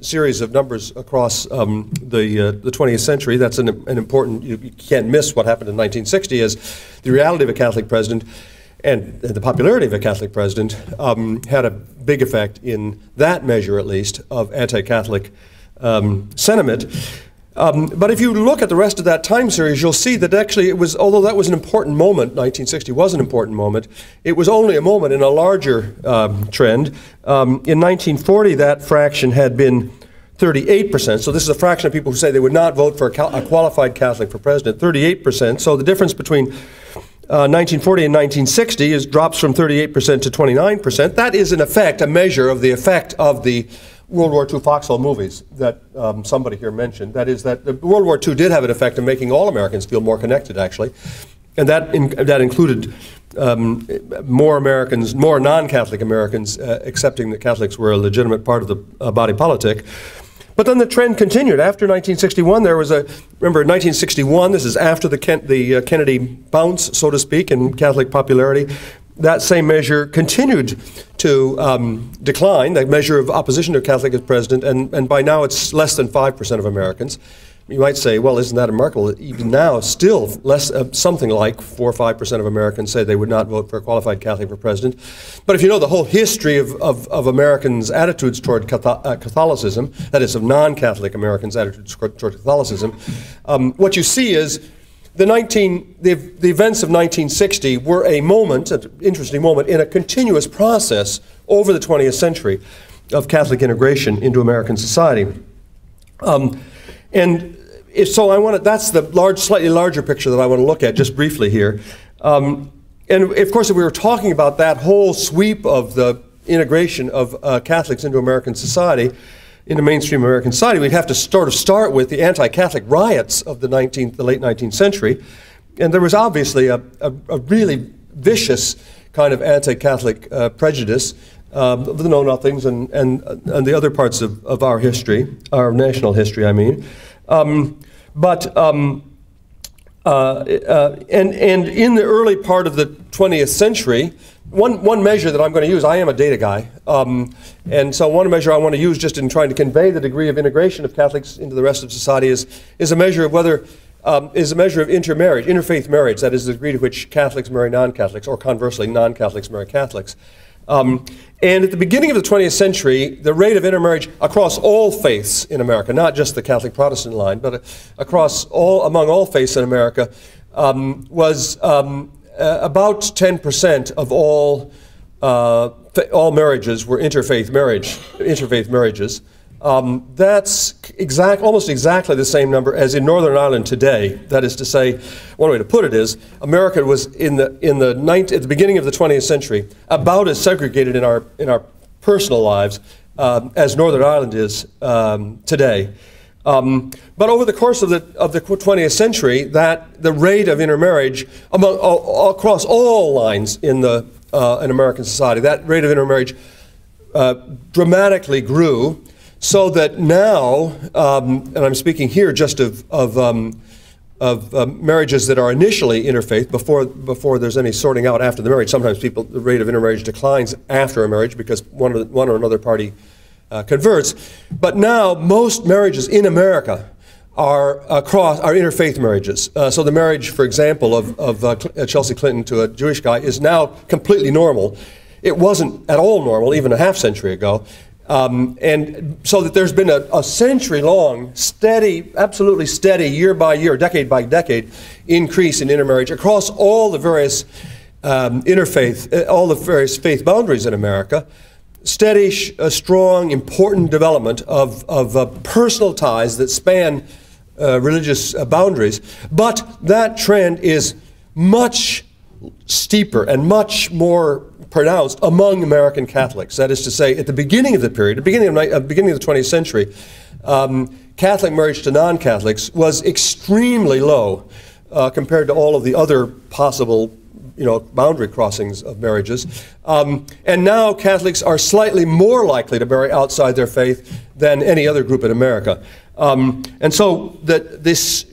[SPEAKER 5] series of numbers across the 20th century. That's an important, you can't miss what happened in 1960 as the reality of a Catholic president and the popularity of a Catholic president had a big effect in that measure, at least, of anti-Catholic sentiment. But if you look at the rest of that time series, you'll see that actually it was, although that was an important moment, 1960 was an important moment, it was only a moment in a larger trend. In 1940, that fraction had been 38%. So this is a fraction of people who say they would not vote for a qualified Catholic for president, 38%. So the difference between 1940 and 1960 drops from 38% to 29%. That is, in effect, a measure of the effect of the World War II foxhole movies that somebody here mentioned. That is that World War II did have an effect of making all Americans feel more connected, actually. And that included more Americans, more non-Catholic Americans accepting that Catholics were a legitimate part of the body politic. But then the trend continued. After 1961, there was remember, 1961, this is after the Kennedy bounce, so to speak, in Catholic popularity. That same measure continued to decline, that measure of opposition to Catholic as president, and by now it's less than 5% of Americans. You might say, well, isn't that remarkable? Even now, still something like 4 or 5% of Americans say they would not vote for a qualified Catholic for president. But if you know the whole history of Americans' attitudes toward Catholicism, that is, of non-Catholic Americans' attitudes toward Catholicism, what you see is the events of 1960 were a moment, an interesting moment, in a continuous process over the 20th century of Catholic integration into American society. That's the slightly larger picture that I want to look at just briefly here. And of course, if we were talking about that whole sweep of the integration of Catholics into American society, into mainstream American society, we'd have to start with the anti-Catholic riots of the late 19th century. And there was obviously a really vicious kind of anti-Catholic prejudice of the know-nothings and the other parts of our history, our national history, I mean. And in the early part of the 20th century, one measure that I'm going to use, I am a data guy, and so one measure I want to use just in trying to convey the degree of integration of Catholics into the rest of society is a measure of interfaith marriage, that is the degree to which Catholics marry non-Catholics, or conversely, non-Catholics marry Catholics. And at the beginning of the 20th century, the rate of intermarriage across all faiths in America, not just the Catholic Protestant line, but among all faiths in America, was about 10% of all marriages were interfaith marriages. That's almost exactly the same number as in Northern Ireland today. That is to say, one way to put it is, America was at the beginning of the 20th century about as segregated in our personal lives as Northern Ireland is today. But over the course of the 20th century, the rate of intermarriage across all lines in American society, that rate of intermarriage dramatically grew, so that now, and I'm speaking here just of marriages that are initially interfaith before there's any sorting out after the marriage. Sometimes the rate of intermarriage declines after a marriage because one or another party converts. But now most marriages in America are interfaith marriages. So the marriage, for example, of Chelsea Clinton to a Jewish guy is now completely normal. It wasn't at all normal even a half century ago. And so that there's been a century-long, steady, absolutely steady, year by year, decade by decade, increase in intermarriage across all the various all the various faith boundaries in America. Steady, strong, important development of personal ties that span religious boundaries. But that trend is much steeper and much more pronounced among American Catholics. That is to say, at the beginning of the period, at the beginning of the 20th century, Catholic marriage to non-Catholics was extremely low compared to all of the other possible boundary crossings of marriages. And now Catholics are slightly more likely to marry outside their faith than any other group in America. And so this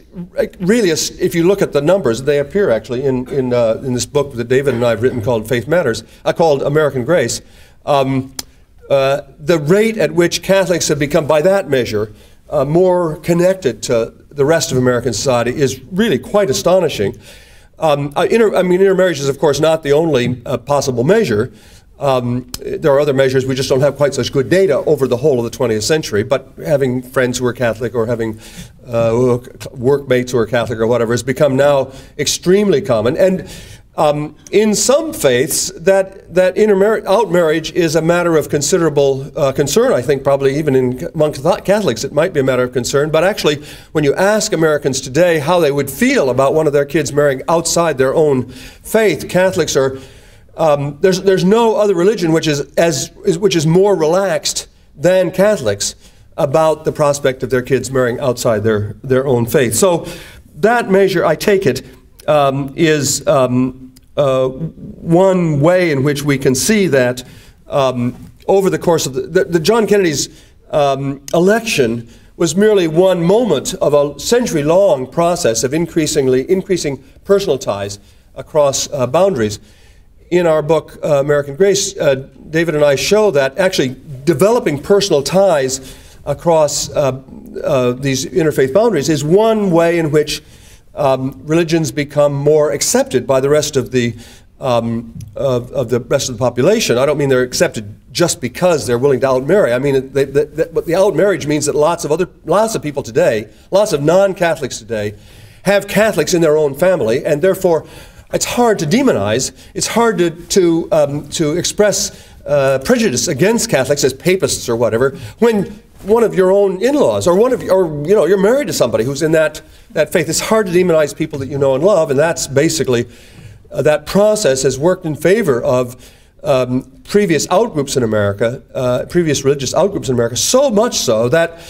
[SPEAKER 5] really, if you look at the numbers, they appear actually in this book that David and I have written called Faith Matters, called American Grace. The rate at which Catholics have become, by that measure, more connected to the rest of American society is really quite astonishing. Intermarriage is, of course, not the only possible measure. There are other measures. We just don't have quite such good data over the whole of the 20th century. But having friends who are Catholic or having workmates who are Catholic or whatever has become now extremely common. And in some faiths, that outmarriage is a matter of considerable concern. I think probably even among Catholics it might be a matter of concern. But actually, when you ask Americans today how they would feel about one of their kids marrying outside their own faith, Catholics are there's no other religion which is more relaxed than Catholics about the prospect of their kids marrying outside their own faith. So that measure, I take it, is one way in which we can see that over the course of the John Kennedy's election was merely one moment of a century-long process of increasing personal ties across boundaries. In our book, American Grace, David and I show that actually developing personal ties across these interfaith boundaries is one way in which religions become more accepted by the rest of the rest of the population. I don't mean they're accepted just because they're willing to outmarry. I mean but the outmarriage means that lots of people today, lots of non-Catholics today, have Catholics in their own family, and therefore it's hard to demonize. It's hard to express prejudice against Catholics as papists or whatever when one of your own in-laws or you're married to somebody who's in that faith. It's hard to demonize people that you know and love, and that's basically that process has worked in favor of previous outgroups in America, previous religious outgroups in America, so much so that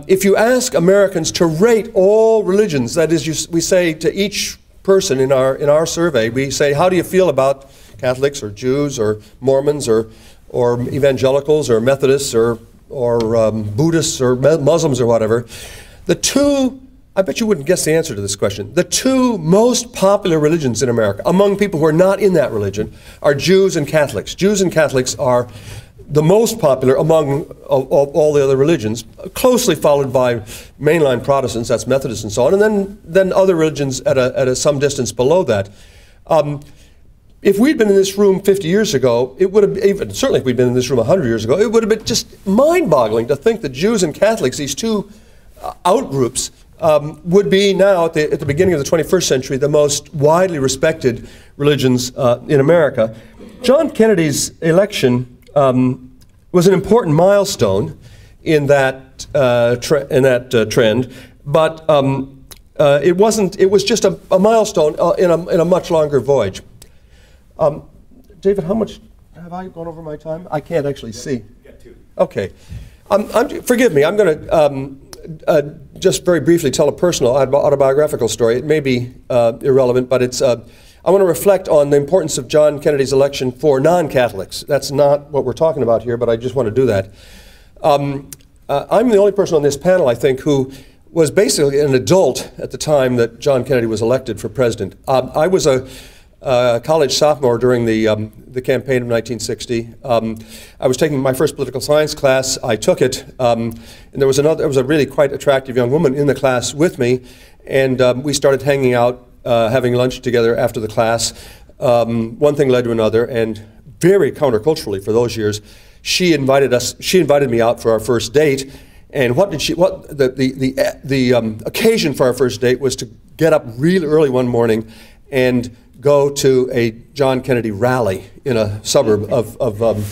[SPEAKER 5] if you ask Americans to rate all religions, that is, we say to each person in our survey, we say, how do you feel about Catholics or Jews or Mormons or evangelicals or Methodists or Buddhists or Muslims or whatever? I bet you wouldn't guess the answer to this question. The two most popular religions in America, among people who are not in that religion, are Jews and Catholics. Jews and Catholics are the most popular among all the other religions, closely followed by mainline Protestants, that's Methodists and so on, and then other religions at some distance below that. If we'd been in this room 50 years ago, it would have, certainly if we'd been in this room 100 years ago, it would have been just mind-boggling to think that Jews and Catholics, these two outgroups, would be now, at the beginning of the 21st century, the most widely respected religions in America. John Kennedy's election was an important milestone in that trend, but it wasn't. It was just a milestone in a much longer voyage. David, how much have I gone over my time? I can't actually see. Okay. Forgive me. I'm going to just very briefly tell a personal autobiographical story. It may be irrelevant, but it's. I want to reflect on the importance of John Kennedy's election for non-Catholics. That's not what we're talking about here, but I just want to do that. I'm the only person on this panel, I think, who was basically an adult at the time that John Kennedy was elected for president. I was a college sophomore during the campaign of 1960. I was taking my first political science class. I took it, and there was a really quite attractive young woman in the class with me, and we started hanging out, having lunch together after the class. One thing led to another, and very counterculturally for those years, she invited me out for our first date. And the occasion for our first date was to get up really early one morning and go to a John Kennedy rally in a suburb of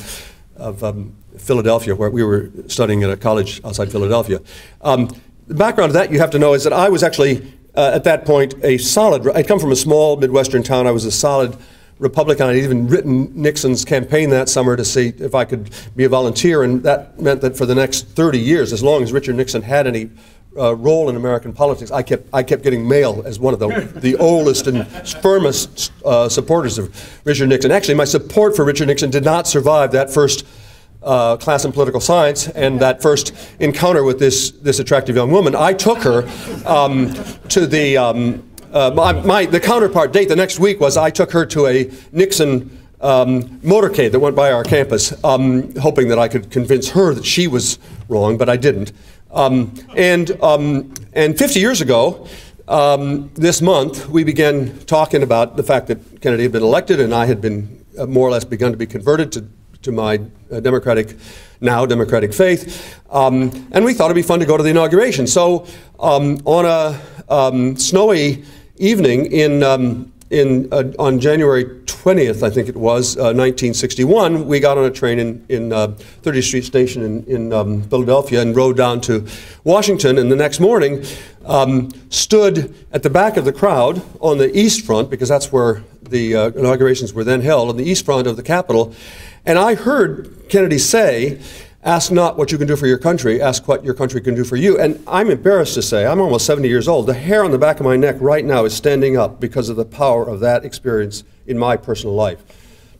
[SPEAKER 5] Philadelphia, where we were studying at a college outside Philadelphia. The background of that you have to know is that I was actually, at that point, I'd come from a small Midwestern town. I was a solid Republican. I'd even written Nixon's campaign that summer to see if I could be a volunteer, and that meant that for the next 30 years, as long as Richard Nixon had any role in American politics, I kept getting mail as one of the oldest and firmest supporters of Richard Nixon. Actually, my support for Richard Nixon did not survive that first class in political science and that first encounter with this attractive young woman. I took her to the counterpart date the next week was I took her to a Nixon motorcade that went by our campus, hoping that I could convince her that she was wrong, but I didn't. And 50 years ago, this month, we began talking about the fact that Kennedy had been elected, and I had been more or less begun to be converted to my democratic faith, and we thought it'd be fun to go to the inauguration. So on a snowy evening on January 20th, I think it was, 1961, we got on a train in 30th Street Station in Philadelphia and rode down to Washington, and the next morning stood at the back of the crowd on the east front, because that's where the inaugurations were then held, on the east front of the Capitol, and I heard Kennedy say, "Ask not what you can do for your country, ask what your country can do for you." And I'm embarrassed to say, I'm almost 70 years old. The hair on the back of my neck right now is standing up because of the power of that experience in my personal life.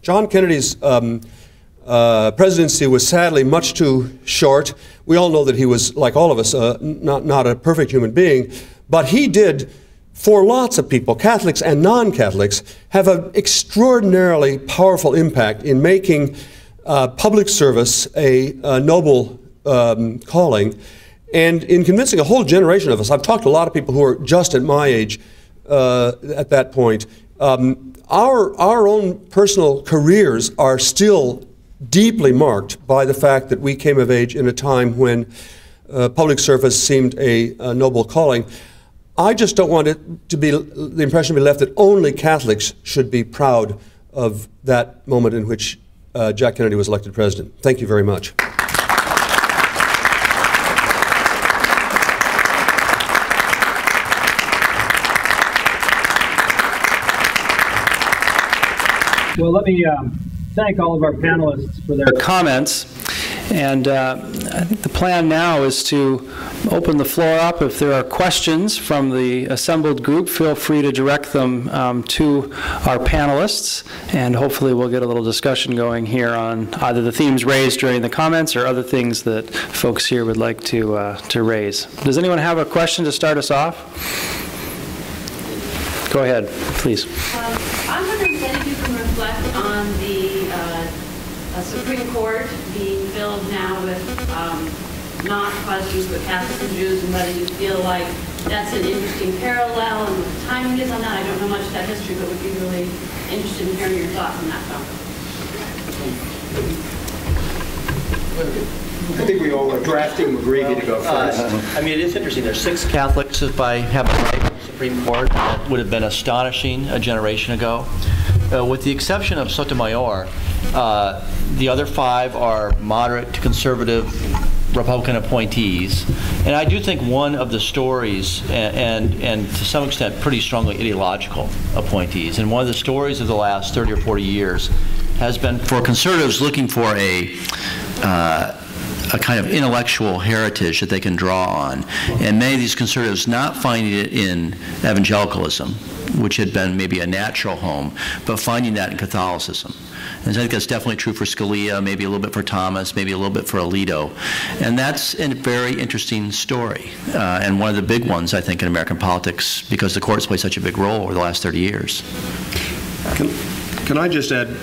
[SPEAKER 5] John Kennedy's presidency was sadly much too short. We all know that he was, like all of us, not a perfect human being, but he did, for lots of people, Catholics and non-Catholics, have an extraordinarily powerful impact in making public service a noble calling, and in convincing a whole generation of us. I've talked to a lot of people who are just at my age at that point. Our own personal careers are still deeply marked by the fact that we came of age in a time when public service seemed a noble calling. I just don't want it to be the impression to be left that only Catholics should be proud of that moment in which Jack Kennedy was elected president. Thank you very much.
[SPEAKER 1] Well, let me thank all of our panelists for their comments. And I think the plan now is to open the floor up. If there are questions from the assembled group, feel free to direct them to our panelists, and hopefully we'll get a little discussion going here on either the themes raised during the comments or other things that folks here would like to raise. Does anyone have a question to start us off? Go ahead, please.
[SPEAKER 6] I'm wondering if you can reflect on the Supreme Court being filled now with not questions but Catholics and Jews, and whether you feel like that's an interesting parallel and what the timing is on that. I don't know much of that history, but would be really interested in hearing your thoughts on that topic.
[SPEAKER 3] I think we all are drafting McGreevy to go first.
[SPEAKER 2] I mean, it is interesting. There's 6 Catholics, if I have it right, in the Supreme Court. That would have been astonishing a generation ago. With the exception of Sotomayor, the other 5 are moderate to conservative Republican appointees. And I do think one of the stories, and to some extent pretty strongly ideological appointees, and one of the stories of the last 30 or 40 years has been for conservatives looking for a kind of intellectual heritage that they can draw on. And many of these conservatives not finding it in evangelicalism, which had been maybe a natural home, but finding that in Catholicism. And I think that's definitely true for Scalia, maybe a little bit for Thomas, maybe a little bit for Alito. And that's a very interesting story, and one of the big ones, I think, in American politics, because the courts play such a big role over the last 30 years.
[SPEAKER 5] Can I just add?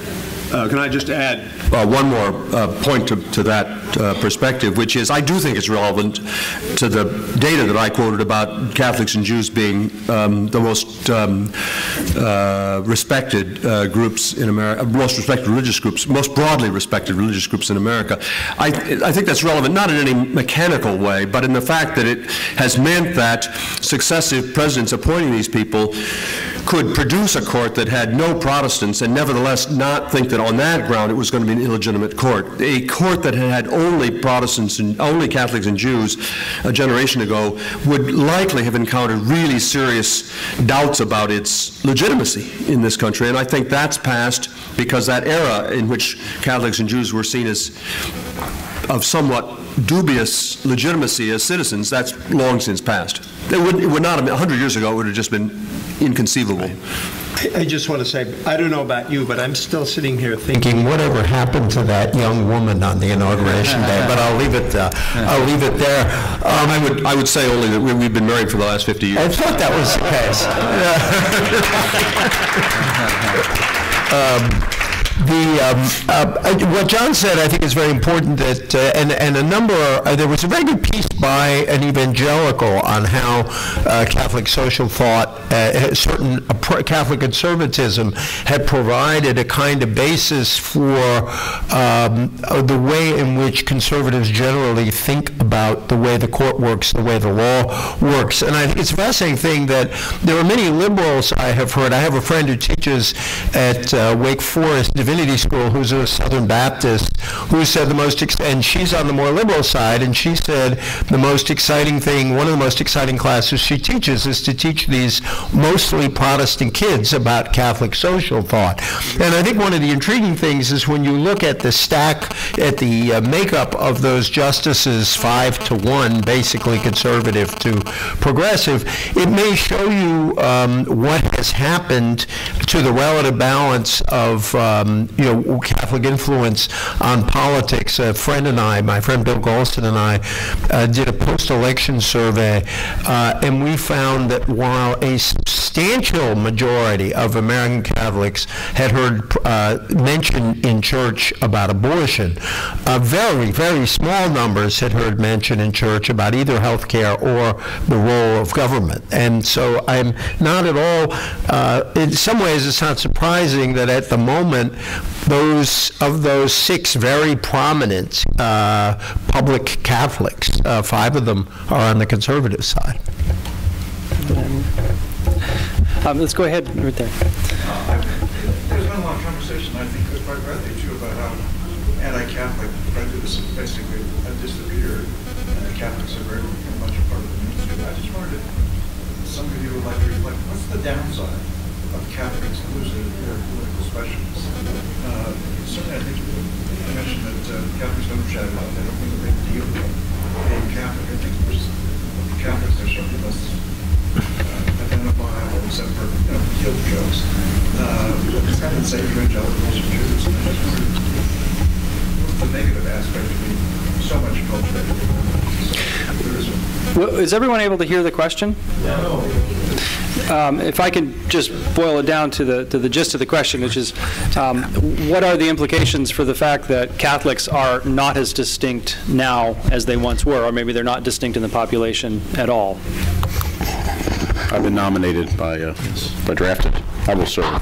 [SPEAKER 5] One more point to that perspective, which is I do think it's relevant to the data that I quoted about Catholics and Jews being the most respected groups in America, most respected religious groups, most broadly respected religious groups in America. I think that's relevant not in any mechanical way, but in the fact that it has meant that successive presidents appointing these people could produce a court that had no Protestants and nevertheless not think that on that ground it was going to be an illegitimate court. A court that had only Protestants and only Catholics and Jews a generation ago would likely have encountered really serious doubts about its legitimacy in this country. And I think that's passed because that era in which Catholics and Jews were seen as of somewhat dubious legitimacy as citizens, that's long since passed. It would not have been, 100 years ago, it would have just been inconceivable.
[SPEAKER 3] I just want to say, I don't know about you, but I'm still sitting here thinking, whatever happened to that young woman on the inauguration day? But I'll leave it. I'll leave it there.
[SPEAKER 5] I would say only that we've been married for the last 50 years.
[SPEAKER 3] I thought that was the case. What John said, I think, is very important. That and a number. There was a very good piece by an evangelical on how Catholic social thought, certain Catholic conservatism, had provided a kind of basis for the way in which conservatives generally think about the way the court works, the way the law works. And I think it's a fascinating thing that there are many liberals I have heard. I have a friend who teaches at Wake Forest Divinity School, who's a Southern Baptist, who said and she's on the more liberal side, and she said the most exciting thing, one of the most exciting classes she teaches is to teach these mostly Protestant kids about Catholic social thought. And I think one of the intriguing things is when you look at the stack, at the makeup of those justices, 5-to-1, basically conservative to progressive, it may show you what has happened to the relative balance of Catholic influence on politics. A friend and I, my friend Bill Galston and I, did a post-election survey, and we found that while a substantial majority of American Catholics had heard mention in church about abortion, very, very small numbers had heard mention in church about either health care or the role of government. And so I'm not at all, in some ways it's not surprising that at the moment, those 6 very prominent public Catholics, 5 of them are on the conservative side.
[SPEAKER 1] Let's go ahead right there.
[SPEAKER 7] There's been a lot of conversation, I think, quite rightly, too, about how anti-Catholic prejudice basically disappeared, and Catholics are very much a part of the mainstream. I just wondered if some of you would like to reflect, what's the downside of Catholics losing their political specialists? Certainly, I think you mentioned that Catholics don't chat about that. They don't make a big deal about being Catholic. I think Catholics are certainly less identifiable, except for guilt jokes. I would say evangelicals and Jews. And I just wondered what's the negative aspect of being so much culture?
[SPEAKER 1] Well, is everyone able to hear the question?
[SPEAKER 7] No.
[SPEAKER 1] If I can just boil it down to the gist of the question, which is, what are the implications for the fact that Catholics are not as distinct now as they once were, or maybe they're not distinct in the population at all?
[SPEAKER 4] I've been nominated by drafted. I will serve.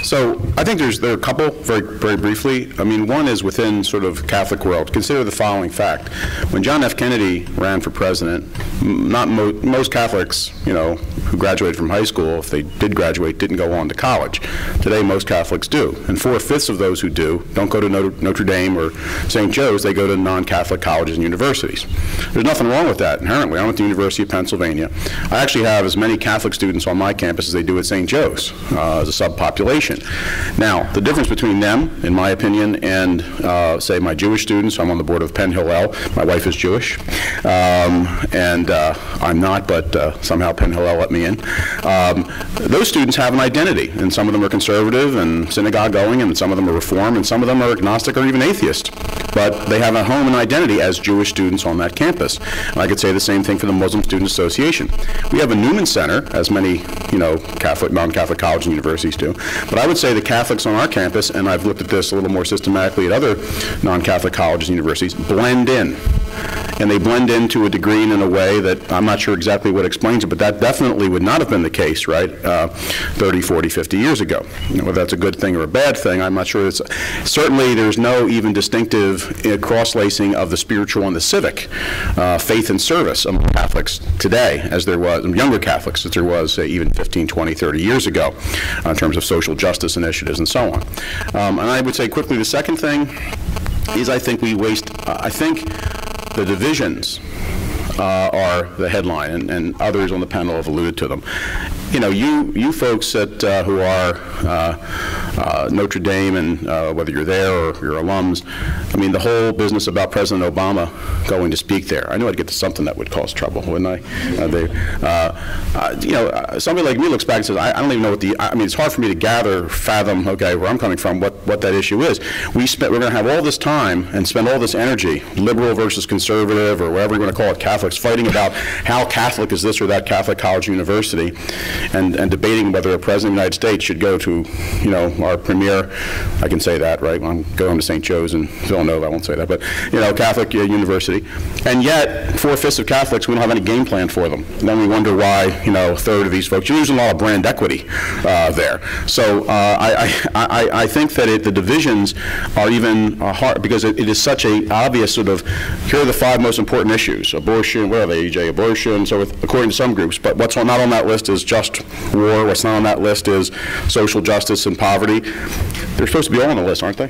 [SPEAKER 4] So I think there are a couple, very briefly. I mean, one is within sort of Catholic world. Consider the following fact. When John F. Kennedy ran for president, not most Catholics, who who graduated from high school, if they did graduate, didn't go on to college. Today, most Catholics do. And 4/5 of those who do don't go to Notre Dame or St. Joe's, they go to non-Catholic colleges and universities. There's nothing wrong with that inherently. I'm at the University of Pennsylvania. I actually have as many Catholic students on my campus as they do at St. Joe's as a subpopulation. Now, the difference between them, in my opinion, and say my Jewish students, I'm on the board of Penn Hillel. My wife is Jewish, and I'm not, but somehow Penn Hillel let me in. Those students have an identity, and some of them are conservative and synagogue going, and some of them are Reform, and some of them are agnostic or even atheist. But they have a home and identity as Jewish students on that campus. And I could say the same thing for the Muslim Student Association. We have a Newman Center, as many, Catholic, non-Catholic colleges and universities do. But I would say the Catholics on our campus, and I've looked at this a little more systematically at other non-Catholic colleges and universities, blend in. And they blend in to a degree and in a way that I'm not sure exactly what explains it, but that definitely would not have been the case, right, 30, 40, 50 years ago. Whether that's a good thing or a bad thing, I'm not sure. Certainly there's no even distinctive cross-lacing of the spiritual and the civic, faith and service among Catholics today, as there was, younger Catholics, as there was even 15, 20, 30 years ago, in terms of social justice initiatives and so on. And I would say quickly the second thing is I think we waste, I think the divisions are the headline, and others on the panel have alluded to them. You folks who are Notre Dame, and whether you're there or you're alums, I mean, the whole business about President Obama going to speak there, I knew I'd get to something that would cause trouble, wouldn't I? Somebody like me looks back and says, I don't even know what it's hard for me to fathom, okay, where I'm coming from, what that issue is. We're going to have all this time and spend all this energy, liberal versus conservative, or whatever you want to call it, Catholics, fighting about how Catholic is this or that Catholic college or university, and debating whether a president of the United States should go to, our premier, I can say that, right? I'm going to St. Joe's in Villanova, I won't say that, but, Catholic university. And yet, 4/5 of Catholics, we don't have any game plan for them. And then we wonder why, a third of these folks, you're losing a lot of brand equity there. So I think that the divisions are even hard, because it is such a obvious sort of, here are the 5 most important issues: abortion, what are they, EJ, abortion, so according to some groups, but what's not on that list is just war, what's not on that list is social justice and poverty. They're supposed to be all on the list, aren't they?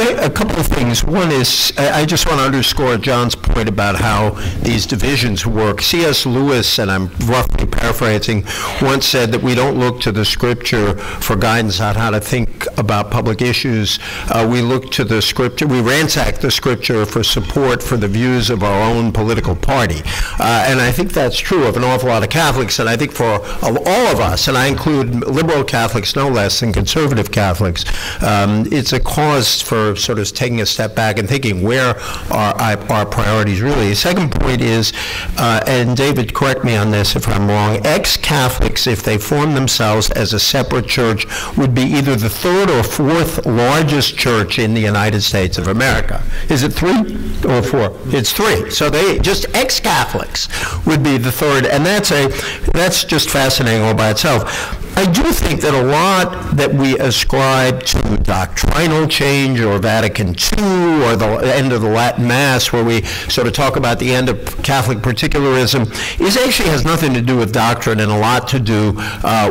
[SPEAKER 3] A couple of things. One is, I just want to underscore John's point about how these divisions work. C.S. Lewis, and I'm roughly paraphrasing, once said that we don't look to the Scripture for guidance on how to think about public issues. We look to the Scripture, we ransack the Scripture for support for the views of our own political party. And I think that's true of an awful lot of Catholics, and I think for all of us, and I include liberal Catholics no less than conservative Catholics, it's a cause for sort of taking a step back and thinking where are our priorities really. The second point is, and David, correct me on this if I'm wrong, ex-Catholics, if they form themselves as a separate church, would be either the 3rd or 4th largest church in the United States of America. Is it 3 or 4? It's 3. So they, just ex-Catholics would be the 3rd, and that's just fascinating all by itself. I do think that a lot that we ascribe to doctrinal change or Vatican II or the end of the Latin Mass, where we sort of talk about the end of Catholic particularism, actually has nothing to do with doctrine and a lot to do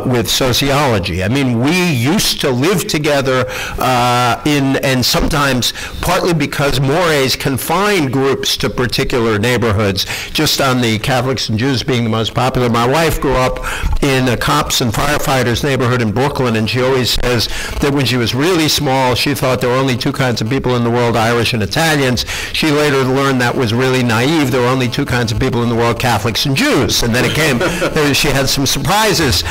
[SPEAKER 3] with sociology. I mean, we used to live together and sometimes partly because mores confined groups to particular neighborhoods, just on the Catholics and Jews being the most popular. My wife grew up in a cops and firefighters neighborhood in Brooklyn, and she always says that when she was really small, she thought there were only 2 kinds of people in the world, Irish and Italians. She later learned that was really naive. There were only 2 kinds of people in the world, Catholics and Jews. And then it came, she had some surprises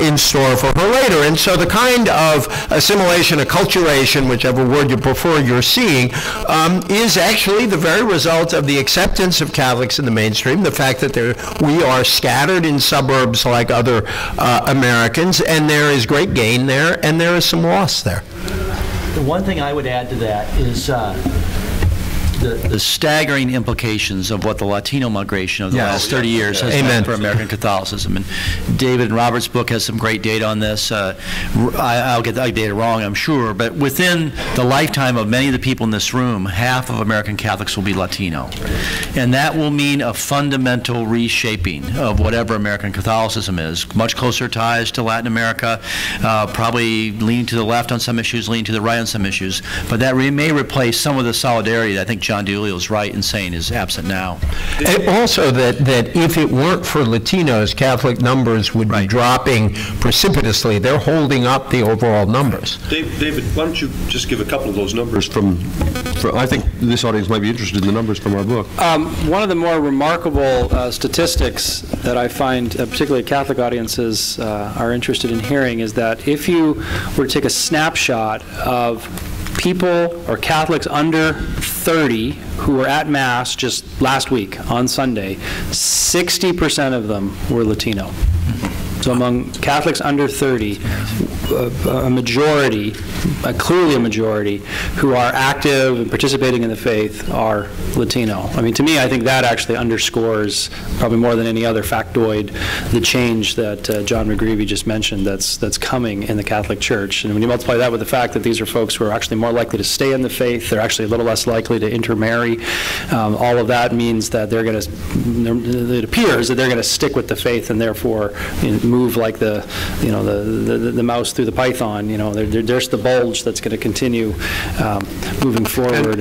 [SPEAKER 3] in store for her later. And so the kind of assimilation, acculturation, whichever word you prefer, you're seeing, is actually the very result of the acceptance of Catholics in the mainstream, the fact that we are scattered in suburbs like other Americans, and there is great gain there, and there is some loss there.
[SPEAKER 8] The one thing I would add to that is
[SPEAKER 2] the staggering implications of what the Latino migration of the last 30 years has done for American Catholicism. And David and Robert's book has some great data on this. I'll get the data wrong, I'm sure, but within the lifetime of many of the people in this room, half of American Catholics will be Latino. And that will mean a fundamental reshaping of whatever American Catholicism is. Much closer ties to Latin America, probably leaning to the left on some issues, leaning to the right on some issues. But that may replace some of the solidarity that I think John Dilulio is right in saying is absent now.
[SPEAKER 3] And also that if it weren't for Latinos, Catholic numbers would be dropping precipitously. They're holding up the overall numbers.
[SPEAKER 5] David, why don't you just give a couple of those numbers from I think this audience might be interested in the numbers from our book.
[SPEAKER 1] One of the more remarkable statistics that I find particularly Catholic audiences are interested in hearing is that if you were to take a snapshot of people or Catholics under 30 who were at Mass just last week on Sunday, 60% of them were Latino. So among Catholics under 30, a majority, clearly a majority, who are active and participating in the faith are Latino. I mean, to me, I think that actually underscores, probably more than any other factoid, the change that John McGreevy just mentioned that's coming in the Catholic Church. And when you multiply that with the fact that these are folks who are actually more likely to stay in the faith, they're actually a little less likely to intermarry, all of that means that they're going to, it appears that they're going to stick with the faith and therefore move like the mouse through the python. There's the bulge that's going to continue moving forward.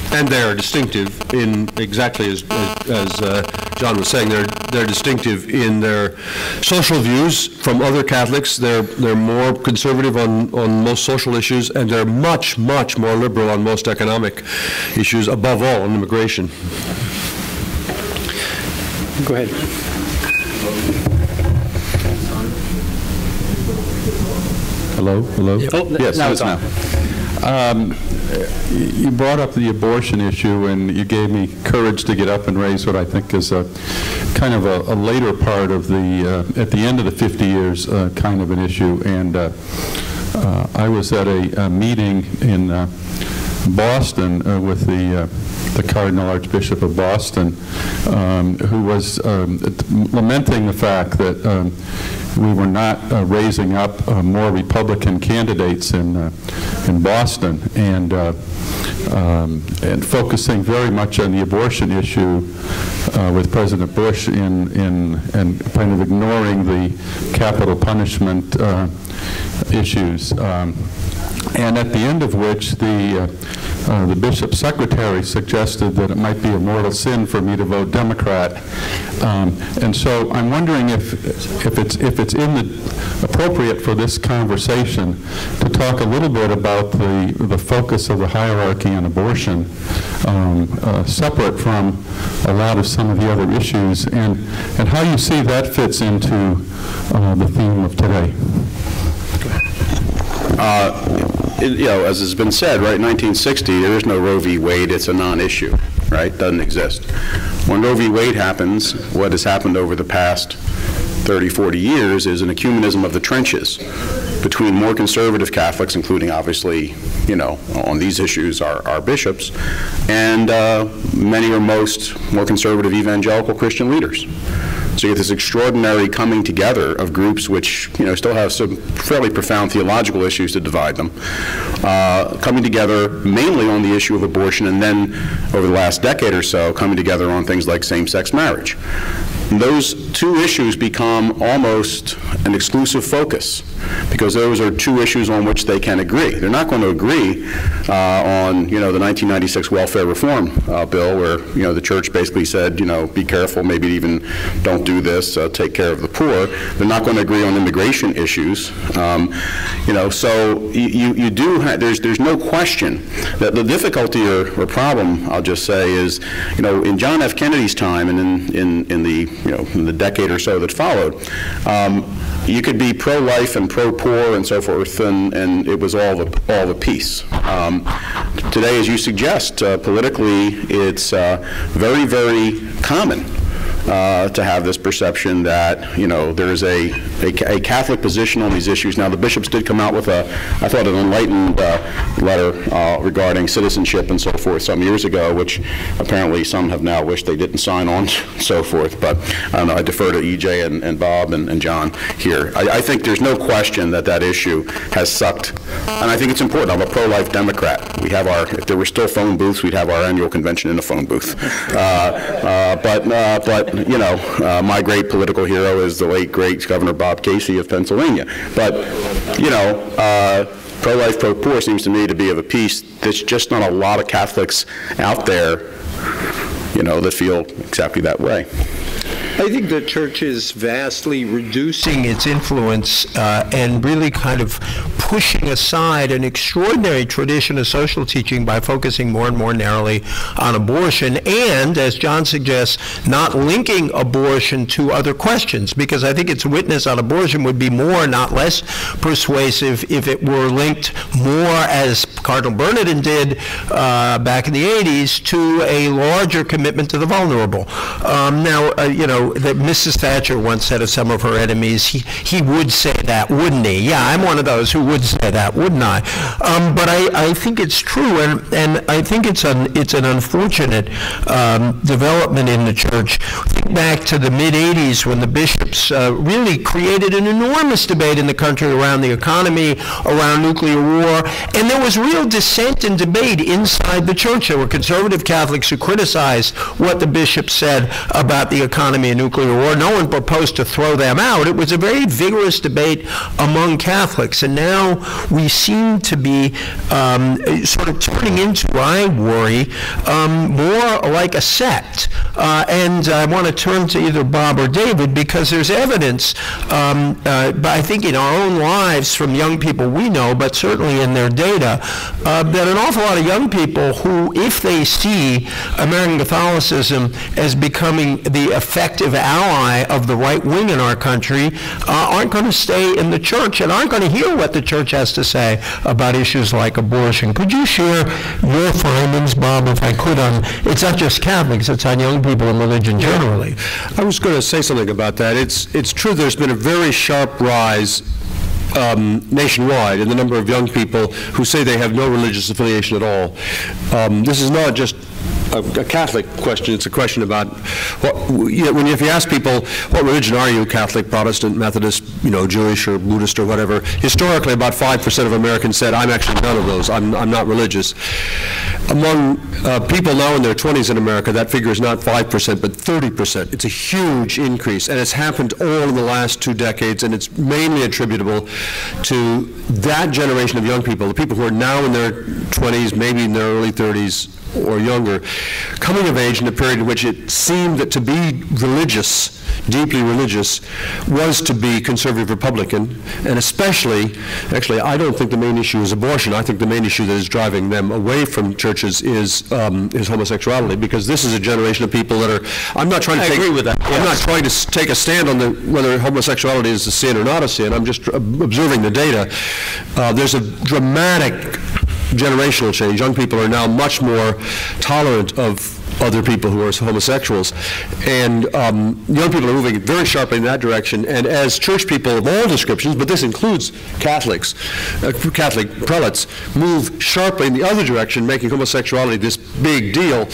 [SPEAKER 5] And they are distinctive in exactly as John was saying. They're distinctive in their social views from other Catholics. They're more conservative on most social issues, and they're much more liberal on most economic issues. Above all, on immigration.
[SPEAKER 1] Go ahead.
[SPEAKER 8] Hello?
[SPEAKER 1] Yep.
[SPEAKER 8] Yes,
[SPEAKER 1] now it's on.
[SPEAKER 8] You brought up the abortion issue, and you gave me courage to get up and raise what I think is a kind of a later part of the, at the end of the 50 years, kind of an issue. And I was at a meeting in Boston with the Cardinal Archbishop of Boston, who was lamenting the fact that we were not raising up more Republican candidates in Boston, and focusing very much on the abortion issue with President Bush and kind of ignoring the capital punishment issues. And at the end of which the bishop's secretary suggested that it might be a mortal sin for me to vote Democrat. And so I'm wondering if it's appropriate for this conversation to talk a little bit about the focus of the hierarchy on abortion, separate from a lot of some of the other issues, and how you see that fits into the theme of today.
[SPEAKER 4] As has been said, right, 1960, there is no Roe v. Wade. It's a non-issue, right? Doesn't exist. When Roe v. Wade happens, what has happened over the past 30, 40 years is an ecumenism of the trenches between more conservative Catholics, including obviously, on these issues, our bishops, and many or most more conservative evangelical Christian leaders. So you get this extraordinary coming together of groups which, still have some fairly profound theological issues to divide them, coming together mainly on the issue of abortion, and then over the last decade or so, coming together on things like same-sex marriage. And those two issues become almost an exclusive focus, because those are two issues on which they can agree. They're not going to agree on, the 1996 welfare reform bill, where, the church basically said, be careful, maybe even don't do this, take care of the poor. They're not going to agree on immigration issues. So you do have, there's no question that the difficulty or problem, I'll just say, is, in John F. Kennedy's time and in the decade or so that followed, you could be pro-life and pro-poor and so forth, and it was all the piece. Today, as you suggest, politically, it's very, very common to have this perception that, you know, there is a Catholic position on these issues. Now, the bishops did come out with I thought, an enlightened letter regarding citizenship and so forth some years ago, which apparently some have now wished they didn't sign on, and so forth. But I don't know, I defer to EJ and Bob and John here. I think there's no question that that issue has sucked, and I think it's important. I'm a pro-life Democrat. We have if there were still phone booths, we'd have our annual convention in a phone booth. But you know, my great political hero is the late, great Governor Bob Casey of Pennsylvania. But, you know, pro-life, pro-poor seems to me to be of a piece. There's just not a lot of Catholics out there, you know, that feel exactly that way.
[SPEAKER 3] I think the church is vastly reducing its influence and really kind of pushing aside an extraordinary tradition of social teaching by focusing more and more narrowly on abortion and, as John suggests, not linking abortion to other questions, because I think its witness on abortion would be more, not less, persuasive if it were linked more, as Cardinal Bernardin did back in the 80s, to a larger commitment to the vulnerable. You know, that Mrs. Thatcher once said of some of her enemies, he would say that, wouldn't he? Yeah, I'm one of those who would say that, wouldn't I? But I think it's true, and I think it's an unfortunate development in the church. Think back to the mid-'80s when the bishops really created an enormous debate in the country around the economy, around nuclear war, and there was real dissent and debate inside the church. There were conservative Catholics who criticized what the bishops said about the economy and nuclear war. No one proposed to throw them out. It was a very vigorous debate among Catholics, and now we seem to be sort of turning into, I worry, more like a sect. And I want to turn to either Bob or David, because there's evidence, I think in our own lives from young people we know, but certainly in their data, that an awful lot of young people who, if they see American Catholicism as becoming the effective ally of the right wing in our country, aren't going to stay in the church and aren't going to hear what the church has to say about issues like abortion. Could you share your findings, Bob, if I could, on, it's not just Catholics, it's on young people and religion generally?
[SPEAKER 5] I was going to say something about that. It's true there's been a very sharp rise nationwide in the number of young people who say they have no religious affiliation at all. This is not just a Catholic question. It's a question about if you ask people, what religion are you? Catholic, Protestant, Methodist, Jewish or Buddhist or whatever. Historically, about 5% of Americans said, I'm actually none of those. I'm not religious. Among people now in their 20s in America, that figure is not 5%, but 30%. It's a huge increase, and it's happened all in the last 2 decades, and it's mainly attributable to that generation of young people, the people who are now in their 20s, maybe in their early 30s, or younger, coming of age in a period in which it seemed that to be religious, deeply religious, was to be conservative Republican, and especially, actually, I don't think the main issue is abortion. I think the main issue that is driving them away from churches is homosexuality, because this is a generation of people that are, I'm not trying to
[SPEAKER 3] I agree with that.
[SPEAKER 5] I'm not trying to take a stand on whether homosexuality is a sin or not a sin. I'm just observing the data. There's a dramatic generational change. Young people are now much more tolerant of other people who are homosexuals, and young people are moving very sharply in that direction. And as church people of all descriptions, but this includes Catholics, Catholic prelates, move sharply in the other direction, making homosexuality this big deal,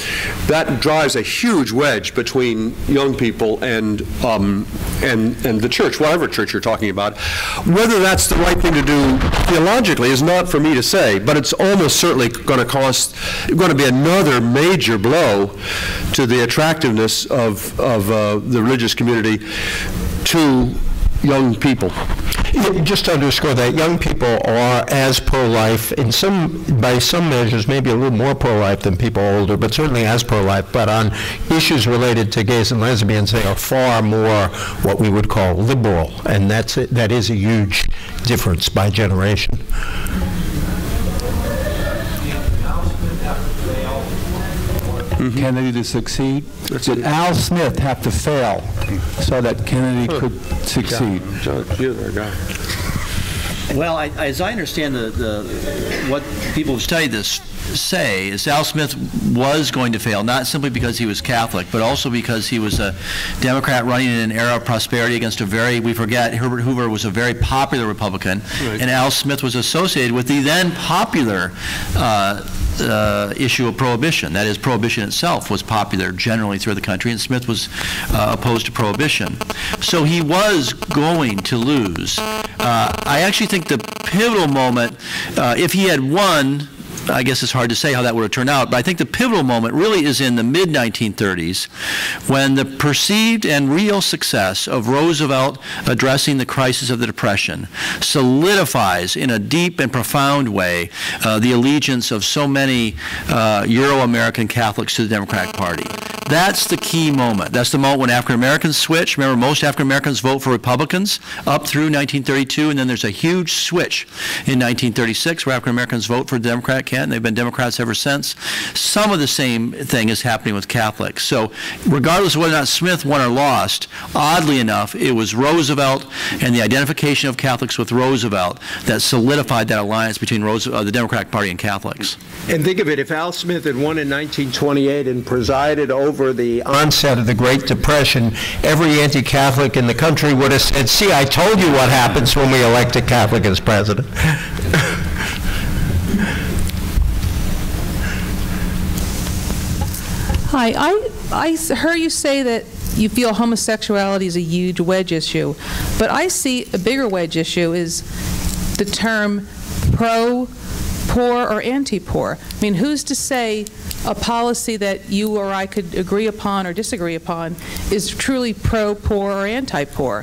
[SPEAKER 5] that drives a huge wedge between young people and the church, whatever church you're talking about. Whether that's the right thing to do theologically is not for me to say, but it's almost certainly going to be another major blow to the attractiveness of the religious community to young people.
[SPEAKER 3] Just to underscore that, young people are as pro-life, by some measures, maybe a little more pro-life than people older, but certainly as pro-life. But on issues related to gays and lesbians, they are far more what we would call liberal, and that is a huge difference by generation.
[SPEAKER 8] Kennedy to succeed? Did Al Smith have to fail so that Kennedy could succeed?
[SPEAKER 5] You're their guy.
[SPEAKER 2] Well, as I understand what people who study this say is Al Smith was going to fail, not simply because he was Catholic, but also because he was a Democrat running in an era of prosperity against we forget, Herbert Hoover was a very popular Republican, right, and Al Smith was associated with the then popular issue of prohibition. That is, prohibition itself was popular generally through the country, and Smith was opposed to prohibition. So he was going to lose. I actually think the pivotal moment, if he had won, I guess it's hard to say how that would have turned out, but I think the pivotal moment really is in the mid-1930s when the perceived and real success of Roosevelt addressing the crisis of the Depression solidifies in a deep and profound way the allegiance of so many Euro-American Catholics to the Democratic Party. That's the key moment. That's the moment when African Americans switch. Remember, most African Americans vote for Republicans up through 1932, and then there's a huge switch in 1936 where African Americans vote for the Democratic candidate, and they've been Democrats ever since. Some of the same thing is happening with Catholics. So regardless of whether or not Smith won or lost, oddly enough, it was Roosevelt and the identification of Catholics with Roosevelt that solidified that alliance between the Democratic Party and Catholics.
[SPEAKER 3] And think of it, if Al Smith had won in 1928 and presided over the onset of the Great Depression, every anti-Catholic in the country would have said, see, I told you what happens when we elect a Catholic as president.
[SPEAKER 9] Hi, I heard you say that you feel homosexuality is a huge wedge issue, but I see a bigger wedge issue is the term pro-poor or anti-poor. I mean, who's to say a policy that you or I could agree upon or disagree upon is truly pro-poor or anti-poor?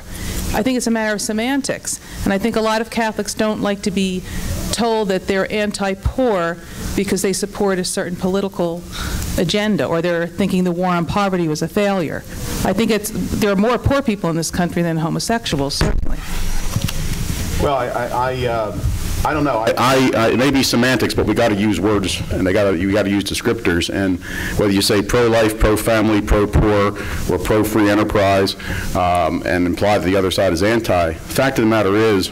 [SPEAKER 9] I think it's a matter of semantics, and I think a lot of Catholics don't like to be told that they're anti-poor because they support a certain political agenda, or they're thinking the war on poverty was a failure. I think there are more poor people in this country than homosexuals, certainly.
[SPEAKER 4] Well, I don't know. It may be semantics, but we got to use words, and you got to use descriptors. And whether you say pro-life, pro-family, pro-poor, or pro-free enterprise, and imply that the other side is anti, the fact of the matter is,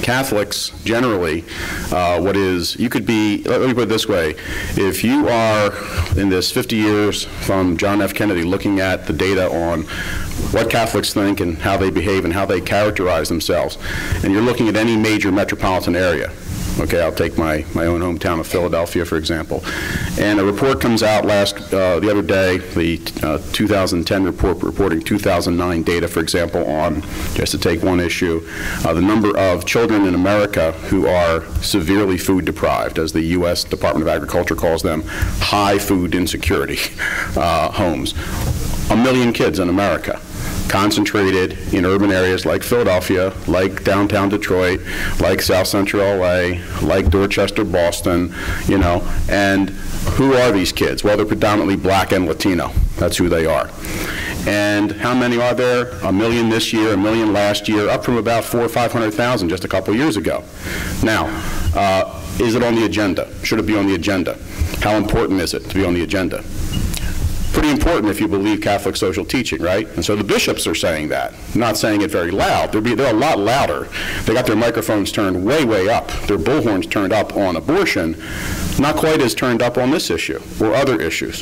[SPEAKER 4] Catholics generally, you could be, let me put it this way, if you are in this 50 years from John F. Kennedy looking at the data on what Catholics think and how they behave and how they characterize themselves, and you're looking at any major metropolitan area, okay, I'll take my own hometown of Philadelphia, for example, and a report comes out the other day, the 2010 report reporting 2009 data, for example, on, just to take one issue, the number of children in America who are severely food deprived, as the U.S. Department of Agriculture calls them, high food insecurity homes. 1 million kids in America, concentrated in urban areas like Philadelphia, like downtown Detroit, like South Central LA, like Dorchester, Boston, you know, and who are these kids? Well, they're predominantly black and Latino. That's who they are. And how many are there? 1 million this year, 1 million last year, up from about 400,000 or 500,000 just a couple years ago. Now, is it on the agenda? Should it be on the agenda? How important is it to be on the agenda? Pretty important if you believe Catholic social teaching, right? And so the bishops are saying that, not saying it very loud. They're a lot louder. They got their microphones turned way, way up. Their bullhorns turned up on abortion, not quite as turned up on this issue or other issues.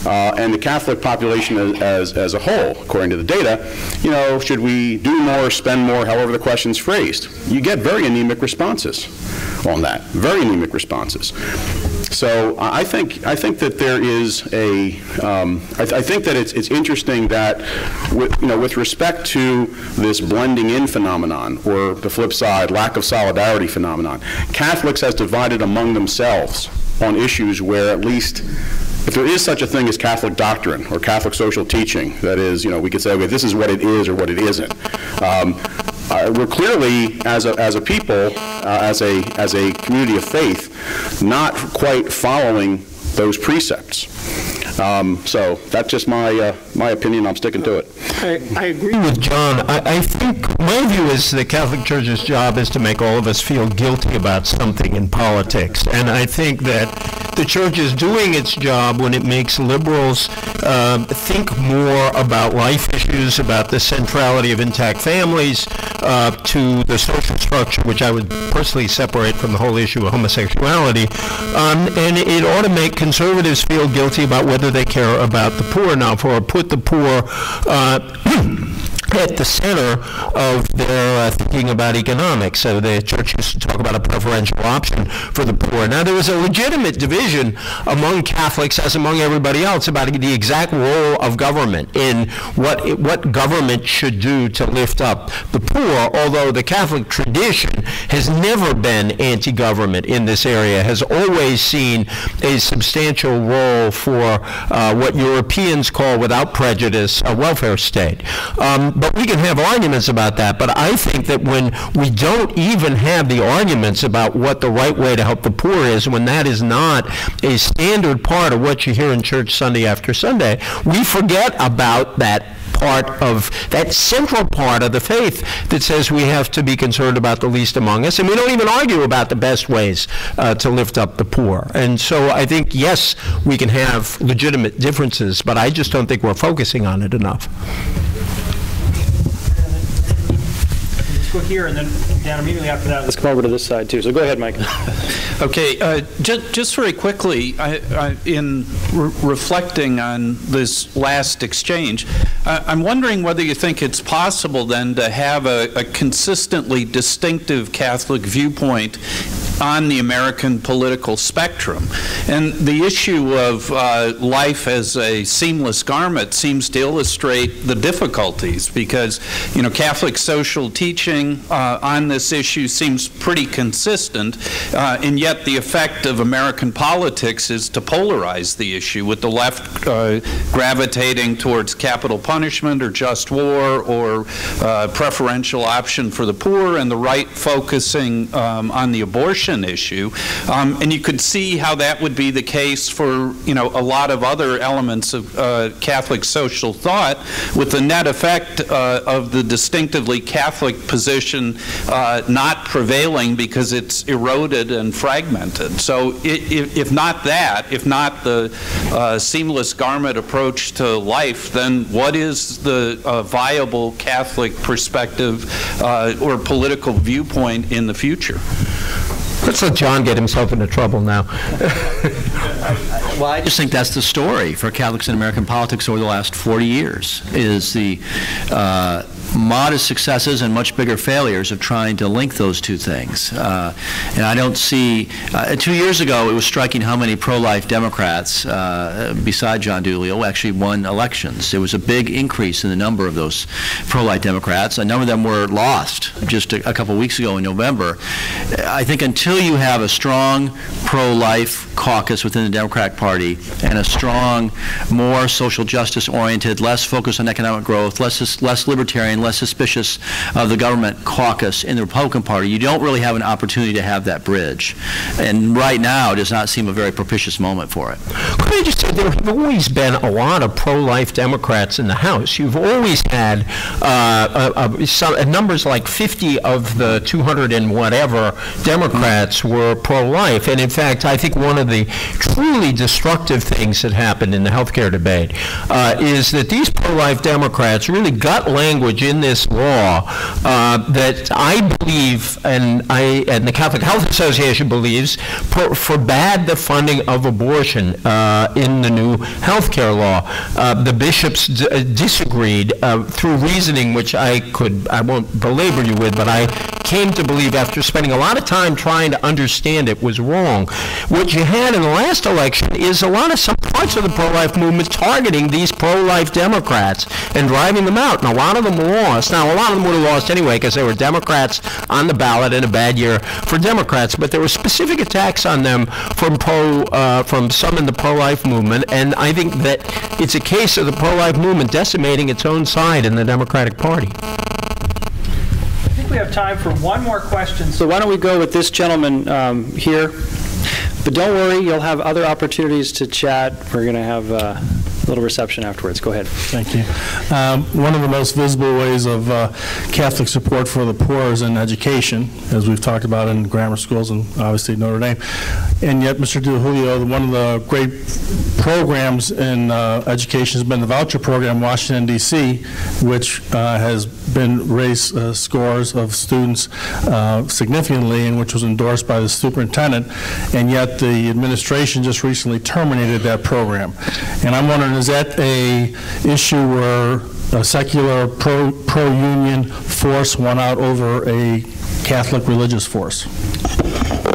[SPEAKER 4] And the Catholic population as a whole, according to the data, you know, should we do more, spend more, however the question's phrased? You get very anemic responses on that, very anemic responses. So I think that there is I think that it's interesting that with respect to this blending in phenomenon, or the flip side, lack of solidarity phenomenon, Catholics has divided among themselves on issues where, at least if there is such a thing as Catholic doctrine or Catholic social teaching, that is, we could say, okay, this is what it is or what it isn't. We're clearly, as a people, as a community of faith, not quite following those precepts. So that's just my opinion. I'm sticking to it.
[SPEAKER 3] I agree with John. I think my view is the Catholic Church's job is to make all of us feel guilty about something in politics, and I think that the church is doing its job when it makes liberals think more about life issues, about the centrality of intact families, to the social structure, which I would personally separate from the whole issue of homosexuality. And it ought to make conservatives feel guilty about whether they care about the poor. Now, for put the poor at the center of their thinking about economics. So the church used to talk about a preferential option for the poor. Now, there was a legitimate division among Catholics, as among everybody else, about the exact role of government in what government should do to lift up the poor, although the Catholic tradition has never been anti-government in this area, has always seen a substantial role for what Europeans call, without prejudice, a welfare state. But we can have arguments about that, but I think that when we don't even have the arguments about what the right way to help the poor is, when that is not a standard part of what you hear in church Sunday after Sunday, we forget about that part of, that central part of the faith that says we have to be concerned about the least among us, and we don't even argue about the best ways to lift up the poor. And so I think, yes, we can have legitimate differences, but I just don't think we're focusing on it enough.
[SPEAKER 1] Go here, and then Dan, immediately after that, let's come over to this side too. So go ahead, Mike.
[SPEAKER 10] Okay, just very quickly, in reflecting on this last exchange, I'm wondering whether you think it's possible then to have a consistently distinctive Catholic viewpoint on the American political spectrum. And the issue of life as a seamless garment seems to illustrate the difficulties, because, you know, Catholic social teaching on this issue seems pretty consistent, and yet the effect of American politics is to polarize the issue, with the left gravitating towards capital punishment or just war or preferential option for the poor, and the right focusing on the abortion issue. And you could see how that would be the case for, you know, a lot of other elements of Catholic social thought, with the net effect of the distinctively Catholic position not prevailing because it's eroded and fragmented. So if not that, if not the seamless garment approach to life, then what is the viable Catholic perspective or political viewpoint in the future?
[SPEAKER 3] Let's let John get himself into trouble now.
[SPEAKER 11] Well, I just think that's the story for Catholics in American politics over the last 40 years, is the modest successes and much bigger failures of trying to link those two things. And I don't see, 2 years ago, it was striking how many pro-life Democrats, beside John Dilulio, actually won elections. There was a big increase in the number of those pro-life Democrats. A number of them were lost just a couple weeks ago in November. I think until you have a strong pro-life caucus within the Democratic Party and a strong, more social justice-oriented, less focused on economic growth, less libertarian, less suspicious of the government caucus in the Republican Party, you don't really have an opportunity to have that bridge. And right now, it does not seem a very propitious moment for it.
[SPEAKER 3] Could I just say, there have always been a lot of pro-life Democrats in the House. You've always had numbers like 50 of the 200 and whatever Democrats were pro-life. And in fact, I think one of the truly destructive things that happened in the healthcare debate is that these pro-life Democrats really got language in this law that I believe, and the Catholic Health Association believes, forbade the funding of abortion in the new health care law. The bishops disagreed through reasoning, which I won't belabor you with, but I came to believe, after spending a lot of time trying to understand it, was wrong. What you had in the last election is a lot of some parts of the pro-life movement targeting these pro-life Democrats and driving them out. And a lot of them lost. Now, a lot of them would have lost anyway because they were Democrats on the ballot in a bad year for Democrats, but there were specific attacks on them from some in the pro-life movement, and I think that it's a case of the pro-life movement decimating its own side in the Democratic Party.
[SPEAKER 1] I think we have time for one more question, so why don't we go with this gentleman here. But don't worry, you'll have other opportunities to chat. We're going to have little reception afterwards. Go ahead.
[SPEAKER 12] Thank you. One of the most visible ways of Catholic support for the poor is in education, as we've talked about in grammar schools and obviously Notre Dame. And yet, Mr. Dilulio, one of the great programs in education has been the voucher program in Washington, D.C., which has been raised scores of students significantly, and which was endorsed by the superintendent, and yet the administration just recently terminated that program. And I'm wondering, is that a issue where a secular pro-union force won out over a Catholic religious force?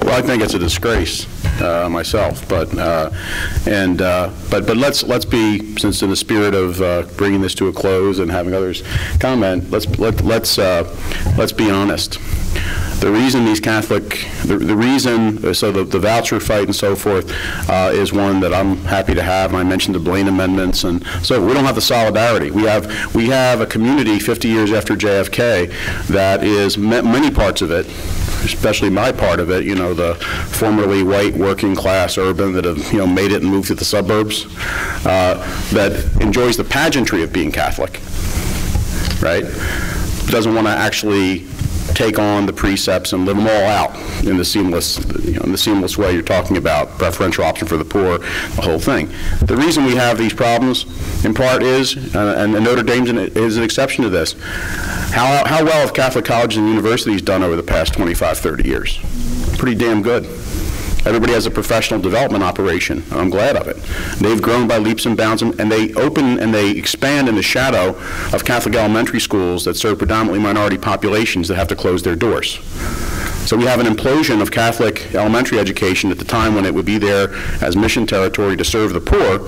[SPEAKER 4] Well, I think it's a disgrace myself, but let's be, since in the spirit of bringing this to a close and having others comment, let's be honest. The reason these Catholic, the reason, so the voucher fight and so forth is one that I'm happy to have. And I mentioned the Blaine amendments, and so we don't have the solidarity. We have a community 50 years after JFK that is many parts of it, especially my part of it, you know, the formerly white working class urban that have, you know, made it and moved to the suburbs, that enjoys the pageantry of being Catholic, right? Doesn't want to actually take on the precepts and live them all out in the seamless, you know, in the seamless way you're talking about, preferential option for the poor, the whole thing. The reason we have these problems, in part, is, and Notre Dame is an exception to this, how well have Catholic colleges and universities done over the past 25, 30 years? Pretty damn good. Everybody has a professional development operation, and I'm glad of it. They've grown by leaps and bounds, and they open and they expand in the shadow of Catholic elementary schools that serve predominantly minority populations that have to close their doors. So we have an implosion of Catholic elementary education at the time when it would be there as mission territory to serve the poor,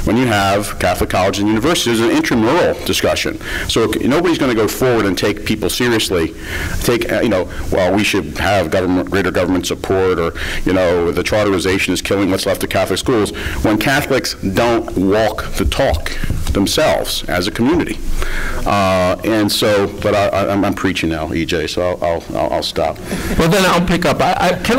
[SPEAKER 4] when you have Catholic colleges and universities. There's an intramural discussion. So nobody's going to go forward and take people seriously, you know, well, we should have greater government support, or, you know, the charterization is killing what's left of Catholic schools, when Catholics don't walk the talk themselves as a community. And so, but I'm preaching now, EJ, so I'll stop.
[SPEAKER 3] Well, then I'll pick up. Can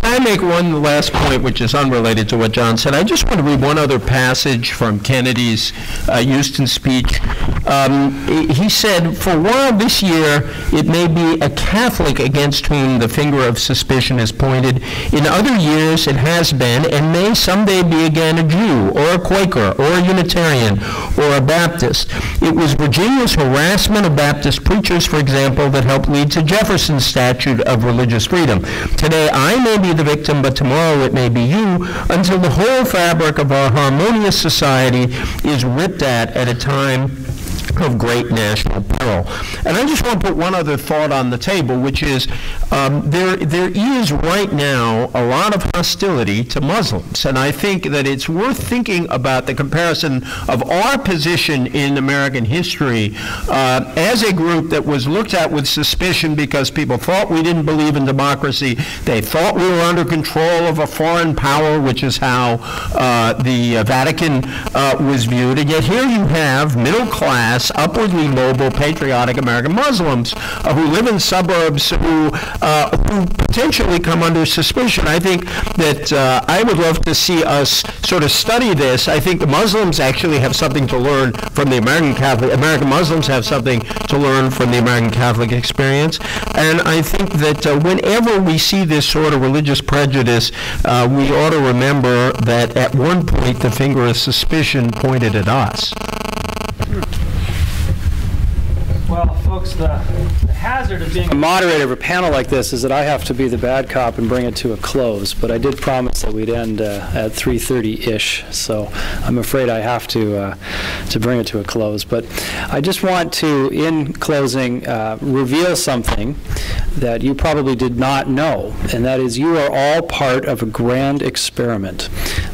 [SPEAKER 3] I make one last point, which is unrelated to what John said? I just want to read one other passage from Kennedy's Euston speech. He said, "For a while this year, it may be a Catholic against whom the finger of suspicion is pointed. In other years, it has been, and may someday be again, a Jew, or a Quaker, or a Unitarian, or a Baptist. It was Virginia's harassment of Baptist preachers, for example, that helped lead to Jefferson's statute of religious freedom. Today I may be the victim, but tomorrow it may be you, until the whole fabric of our harmonious society is ripped at a time of great national peril." And I just want to put one other thought on the table, which is there is right now a lot of hostility to Muslims, and I think that it's worth thinking about the comparison of our position in American history as a group that was looked at with suspicion because people thought we didn't believe in democracy. They thought we were under control of a foreign power, which is how the Vatican was viewed. And yet here you have middle class, upwardly mobile, patriotic American Muslims who live in suburbs who potentially come under suspicion. I think that I would love to see us sort of study this. I think the Muslims actually have something to learn from the American Catholic. American Muslims have something to learn from the American Catholic experience. And I think that whenever we see this sort of religious prejudice, we ought to remember that at one point the finger of suspicion pointed at us.
[SPEAKER 1] Well, folks, the hazard of being a moderator of a panel like this is that I have to be the bad cop and bring it to a close, but I did promise that we'd end at 3:30-ish, so I'm afraid I have to bring it to a close. But I just want to, in closing, reveal something that you probably did not know, and that is you are all part of a grand experiment.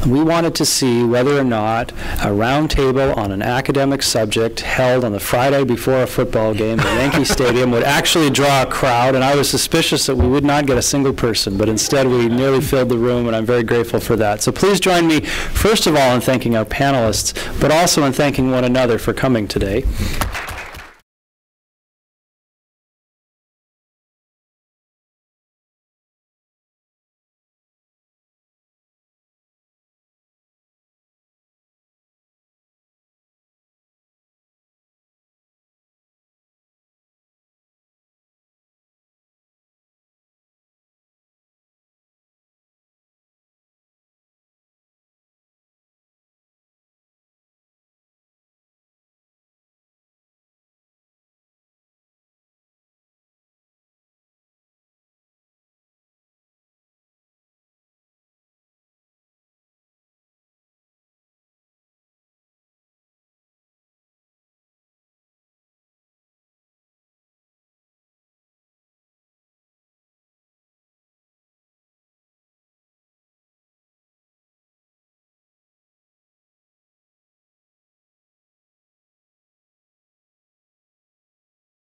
[SPEAKER 1] We wanted to see whether or not a round table on an academic subject held on the Friday before a football game at Yankee Stadium would actually draw a crowd, and I was suspicious that we would not get a single person, but instead we nearly filled the room, and I'm very grateful for that. So please join me, first of all, in thanking our panelists, but also in thanking one another for coming today.